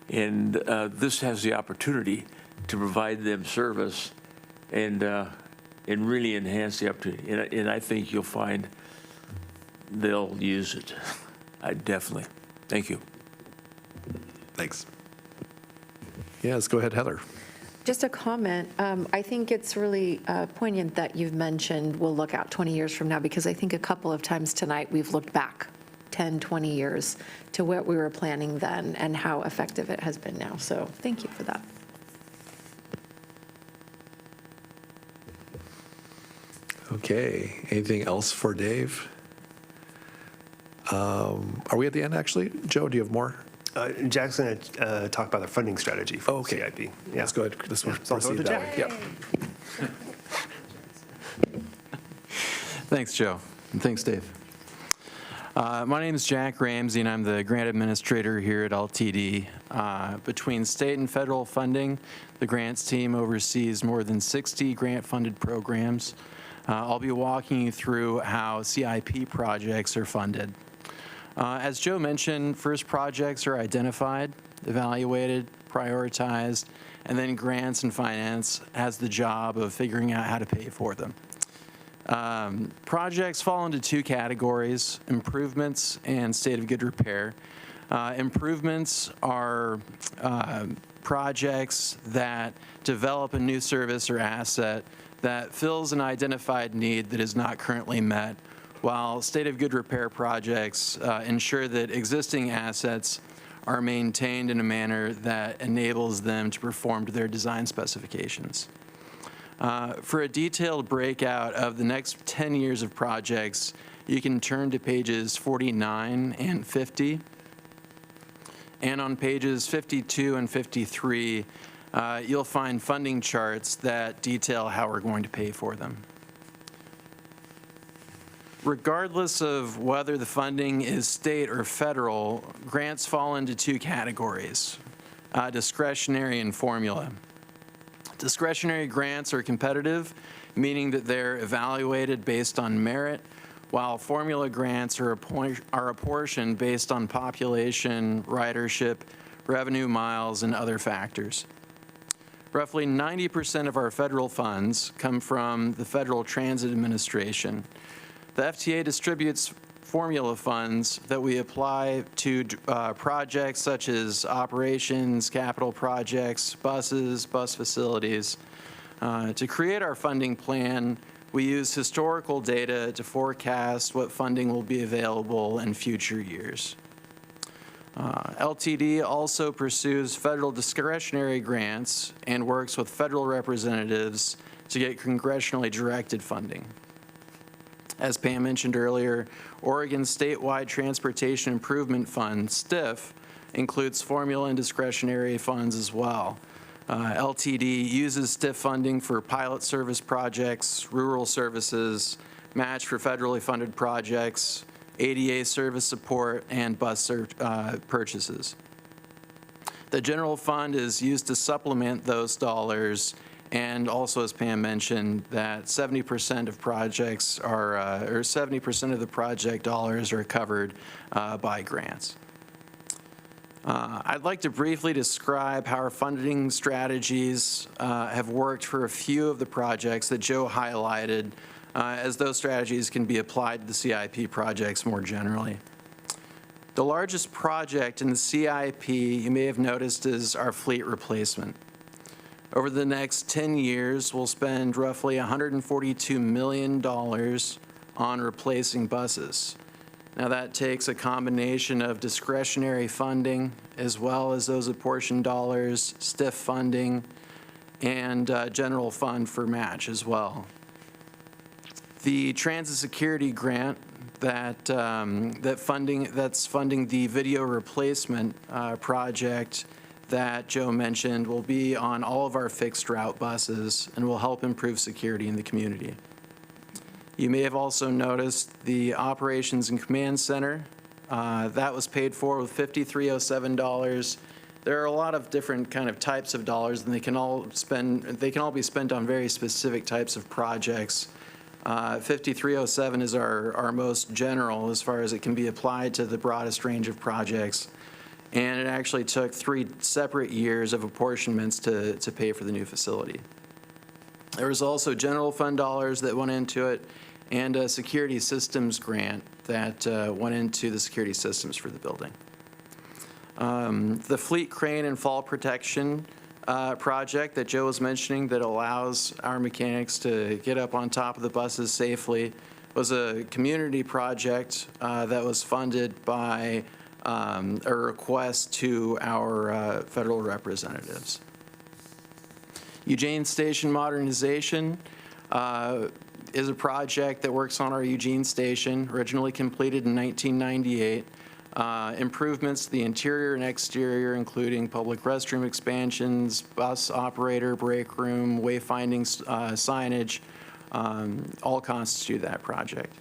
And this has the opportunity to provide them service and really enhance the opportunity. And I think you'll find they'll use it. I definitely. Thank you. Thanks. Yes, go ahead, Heather. Just a comment. I think it's really poignant that you've mentioned we'll look out 20 years from now, because I think a couple of times tonight we've looked back 10, 20 years to what we were planning then and how effective it has been now. So thank you for that. Okay, anything else for Dave? Are we at the end, actually? Joe, do you have more? Jack's going to talk about the funding strategy for CIP. Yeah. Let's go ahead. This one. So I'll go to Jack. Yep. Thanks, Joe. And thanks, Dave. My name is Jack Ramsey, and I'm the grant administrator here at LTD. Between state and federal funding, the grants team oversees more than 60 grant-funded programs. I'll be walking you through how CIP projects are funded. As Joe mentioned, first projects are identified, evaluated, prioritized, and then grants and finance has the job of figuring out how to pay for them. Projects fall into two categories: improvements and state of good repair. Improvements are projects that develop a new service or asset that fills an identified need that is not currently met, while state of good repair projects ensure that existing assets are maintained in a manner that enables them to perform to their design specifications. For a detailed breakout of the next 10 years of projects, you can turn to pages 49 and 50. and on pages 52 and 53, you'll find funding charts that detail how we're going to pay for them. Regardless of whether the funding is state or federal, grants fall into two categories, discretionary and formula. Discretionary grants are competitive, meaning that they're evaluated based on merit, while formula grants are apportioned based on population, ridership, revenue miles, and other factors. Roughly 90% of our federal funds come from the Federal Transit Administration. The FTA distributes formula funds that we apply to projects such as operations, capital projects, buses, bus facilities. To create our funding plan, we use historical data to forecast what funding will be available in future years. LTD also pursues federal discretionary grants and works with federal representatives to get congressionally directed funding. As Pam mentioned earlier, Oregon's statewide Transportation Improvement Fund, STIF, includes formula and discretionary funds as well. LTD uses STIF funding for pilot service projects, rural services, match for federally funded projects, ADA service support, and bus purchases. The general fund is used to supplement those dollars, and also, as Pam mentioned, that 70% of projects are, or 70% of the project dollars are covered by grants. I'd like to briefly describe how our funding strategies have worked for a few of the projects that Joe highlighted, as those strategies can be applied to the CIP projects more generally. The largest project in the CIP, you may have noticed, is our fleet replacement. Over the next 10 years, we'll spend roughly $142 million on replacing buses. Now, that takes a combination of discretionary funding as well as those apportioned dollars, STIF funding, and general fund for match as well. The Transit Security Grant that's funding the video replacement project that Joe mentioned will be on all of our fixed route buses and will help improve security in the community. You may have also noticed the Operations and Command Center. That was paid for with $5307. There are a lot of different kind of types of dollars, and they can all be spent on very specific types of projects. 5307 is our most general as far as it can be applied to the broadest range of projects. And it actually took 3 separate years of apportionments to pay for the new facility. There was also general fund dollars that went into it and a security systems grant that went into the security systems for the building. The fleet crane and fall protection project that Joe was mentioning that allows our mechanics to get up on top of the buses safely was a community project that was funded by a request to our federal representatives. Eugene Station modernization is a project that works on our Eugene Station, originally completed in 1998. Improvements to the interior and exterior, including public restroom expansions, bus operator, break room, wayfinding signage, all constitute that project.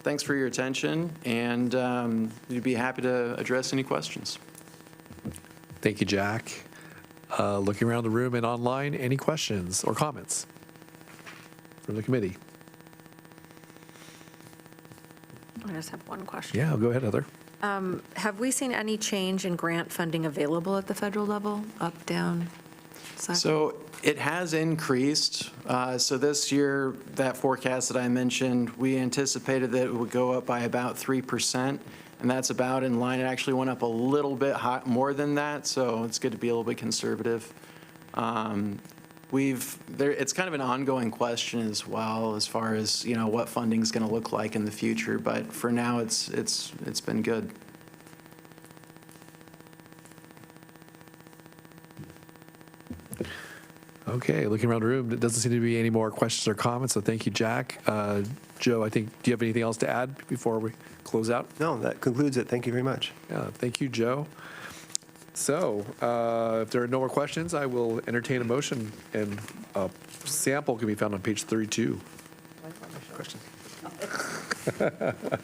Thanks for your attention, and we'd be happy to address any questions. Thank you, Jack. Looking around the room and online, any questions or comments from the committee? I just have one question. Yeah, go ahead, Heather. Have we seen any change in grant funding available at the federal level, up, down? So it has increased. So this year, that forecast that I mentioned, we anticipated that it would go up by about 3%, and that's about in line. It actually went up a little bit more than that, so it's good to be a little bit conservative. It's kind of an ongoing question as well, as far as what funding is going to look like in the future. But for now, it's been good. Okay, looking around the room, there doesn't seem to be any more questions or comments, so thank you, Jack. Joe, I think, do you have anything else to add before we close out? No, that concludes it. Thank you very much. Yeah, thank you, Joe. So if there are no more questions, I will entertain a motion, and a sample can be found on page 32. Questions?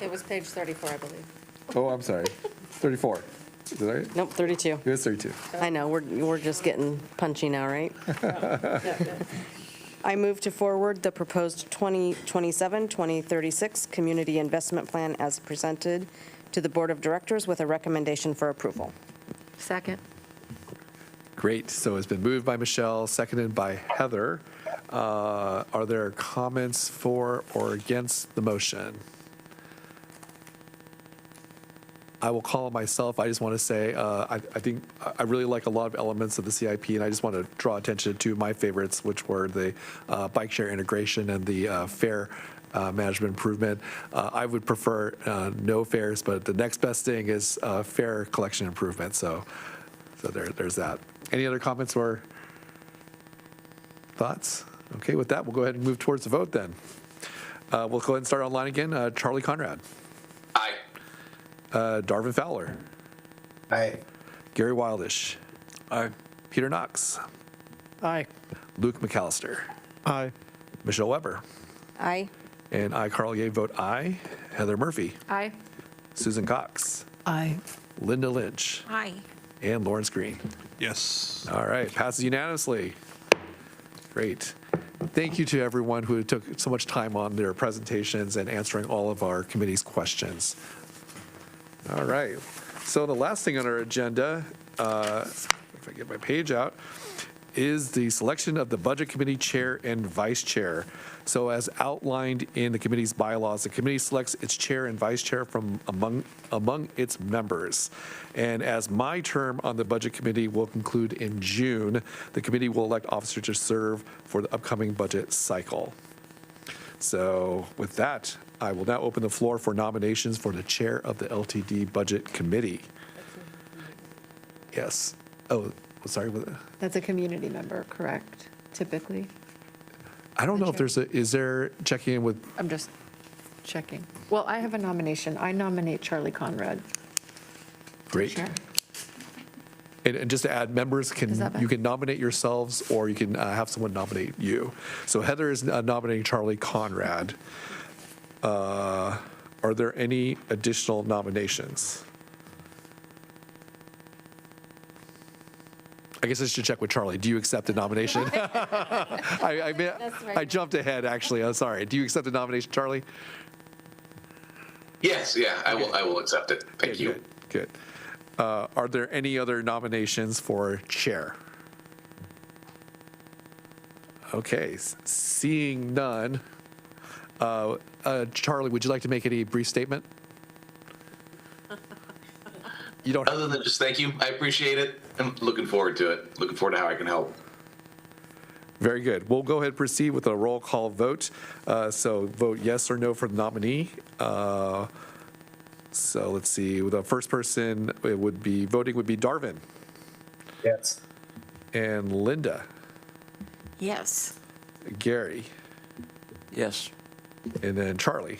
It was page 34, I believe. Oh, I'm sorry, 34. Is that right? Nope, 32. It was 32. I know, we're just getting punchy now, right? I move to forward the proposed 2027-2036 Community Investment Plan as presented to the Board of Directors with a recommendation for approval. Second. Great, so it's been moved by Michelle, seconded by Heather. Are there comments for or against the motion? I will call it myself. I just want to say, I think I really like a lot of elements of the CIP, and I just want to draw attention to my favorites, which were the bike share integration and the fare management improvement. I would prefer no fares, but the next best thing is fare collection improvement. So there's that. Any other comments or thoughts? Okay, with that, we'll go ahead and move towards the vote then. We'll go ahead and start online again. Charlie Conrad. Aye. Darvin Fowler. Aye. Gary Wildish. Aye. Peter Knox. Aye. Luke McAllister. Aye. Michelle Weber. Aye. And I, Carl Ye, vote aye. Heather Murphy. Aye. Susan Cox. Aye. Linda Lynch. Aye. And Lawrence Green. Yes. All right, passes unanimously. Great. Thank you to everyone who took so much time on their presentations and answering all of our committee's questions. All right, so the last thing on our agenda, if I get my page out, is the selection of the Budget Committee Chair and Vice Chair. So as outlined in the committee's bylaws, the committee selects its chair and vice chair from among its members. And as my term on the Budget Committee will conclude in June, the committee will elect officers to serve for the upcoming budget cycle. So with that, I will now open the floor for nominations for the chair of the LTD Budget Committee. Yes. Oh, sorry. That's a community member, correct, typically? I don't know if is there checking in with, I'm just checking. Well, I have a nomination. I nominate Charlie Conrad. great. Chair. And just to add, members Is that you fine? can nominate yourselves, or you can have someone nominate you. So Heather is nominating Charlie Conrad. Are there any additional nominations? I guess I should check with Charlie. Do you accept the nomination? I jumped ahead, actually. I'm sorry. Do you accept the nomination, Charlie? Yes, yeah, I will accept it. Thank you. Good. Are there any other nominations for chair? Okay, seeing none. Charlie, would you like to make any brief statement? You don't. Other than just thank you, I appreciate it. I'm looking forward to it. Looking forward to how I can help. Very good. We'll go ahead and proceed with a roll call vote. So vote yes or no for the nominee. So let's see. The first person would be Darvin. Yes. And Linda. Yes. Gary. Yes. And then Charlie.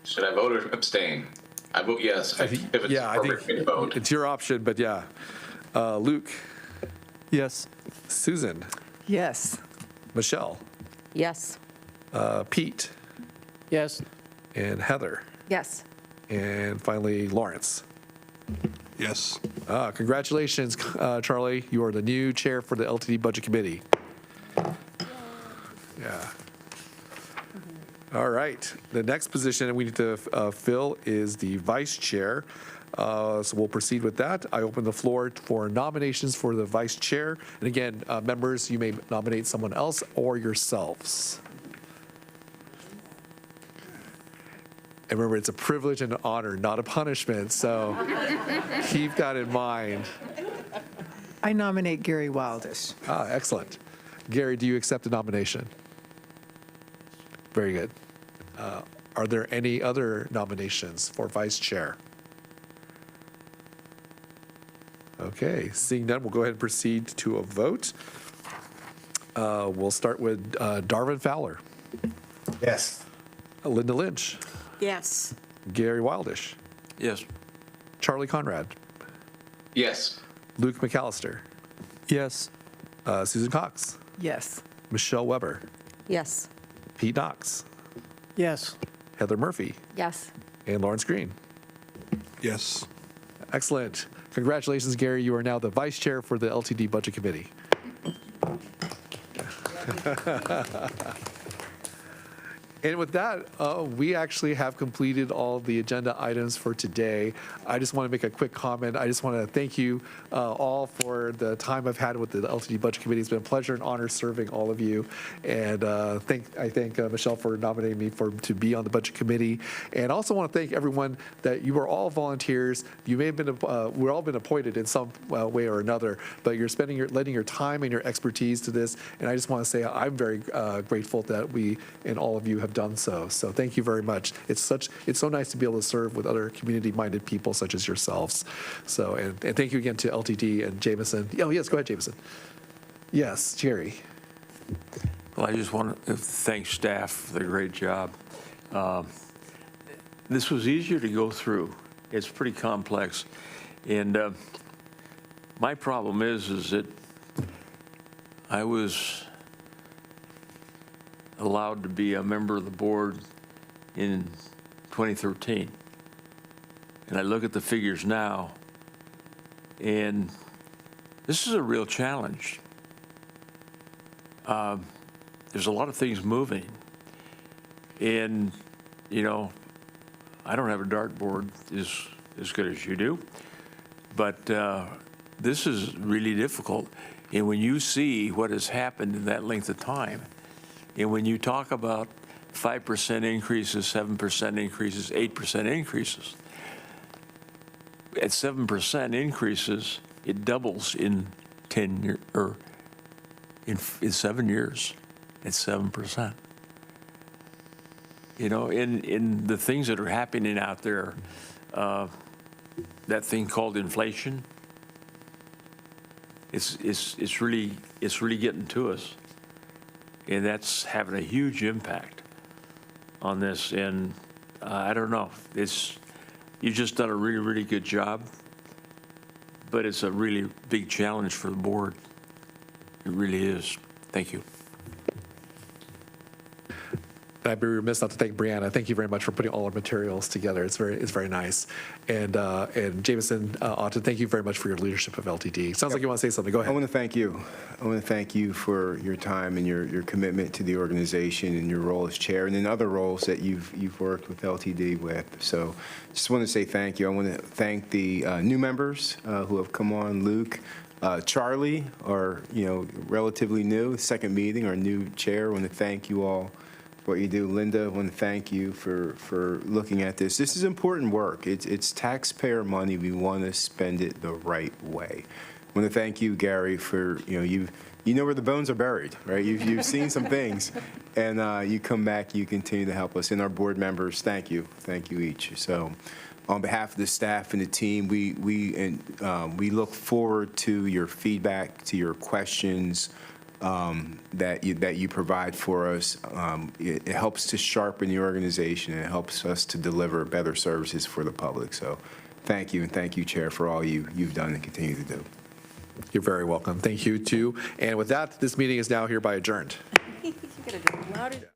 Should I vote or abstain? I vote yes. If it's appropriate for me to vote. It's your option, but yeah. Luke. Yes. Susan. Yes. Michelle. Yes. Pete. Yes. And Heather. Yes. And finally, Lawrence. Yes. Congratulations, Charlie. You are the new chair for the LTD Budget Committee. Yeah. All right. The next position we need to fill is the vice chair. So we'll proceed with that. I open the floor for nominations for the vice chair. And again, members, you may nominate someone else or yourselves. And remember, it's a privilege and an honor, not a punishment. So keep that in mind. I nominate Gary Wildish. Excellent. Gary, do you accept the nomination? Very good. Are there any other nominations for vice chair? Okay, seeing none, we'll go ahead and proceed to a vote. We'll start with Darvin Fowler. Yes. Linda Lynch, Yes. Gary Wildish, Yes. Charlie Conrad, Yes. Luke McAllister, Yes. Susan Cox, Yes. Michelle Weber, Yes. Pete Knox, Yes. Heather Murphy, Yes. and Lawrence Green. Yes. Excellent. Congratulations, Gary. You are now the vice chair for the LTD Budget Committee. And with that, we actually have completed all the agenda items for today. I just want to make a quick comment. I just want to thank you all for the time I've had with the LTD Budget Committee. It's been a pleasure and honor serving all of you. And I thank Michelle for nominating me to be on the Budget Committee. And I also want to thank everyone that you are all volunteers. You may have been, we're all been appointed in some way or another, but you're lending your time and your expertise to this. And I just want to say I'm very grateful that we and all of you have done so. So thank you very much. It's so nice to be able to serve with other community-minded people such as yourselves. So, and thank you again to LTD and Jameson. Oh, yes, go ahead, Jameson. Yes, Jerry. Well, I just want to thank staff for the great job. This was easier to go through. It's pretty complex. And my problem is that I was allowed to be a member of the board in 2013. And I look at the figures now, and this is a real challenge. There's a lot of things moving. And, you know, I don't have a dartboard as good as you do, but this is really difficult. And when you see what has happened in that length of time, and when you talk about 5% increases, 7% increases, 8% increases, at 7% increases, it doubles in 10 years, or in 7 years, at 7%. You know, in the things that are happening out there, that thing called inflation, it's really getting to us. And that's having a huge impact on this. And I don't know, you've just done a really, really good job, but it's a really big challenge for the board. It really is. Thank you. I'd be remiss not to thank Brianna. Thank you very much for putting all our materials together. It's very nice. And Jameson, Otto, thank you very much for your leadership of LTD. Sounds like you want to say something. Go ahead. I want to thank you. I want to thank you for your time and your commitment to the organization and your role as chair and in other roles that you've worked with LTD with. So just want to say thank you. I want to thank the new members who have come on, Luke. Charlie, our relatively new, second meeting, our new chair. I want to thank you all for what you do. Linda, I want to thank you for looking at this. This is important work. It's taxpayer money. We want to spend it the right way. I want to thank you, Gary, for you know where the bones are buried, right? You've seen some things, and you come back, you continue to help us. And our board members, thank you each. So, on behalf of the staff and the team, we look forward to your feedback, to your questions that you provide for us. It helps to sharpen the organization, and it helps us to deliver better services for the public. So, thank you, and thank you, Chair, for all you've done and continue to do. You're very welcome. Thank you, too. And with that, this meeting is now hereby adjourned. You could have done louder.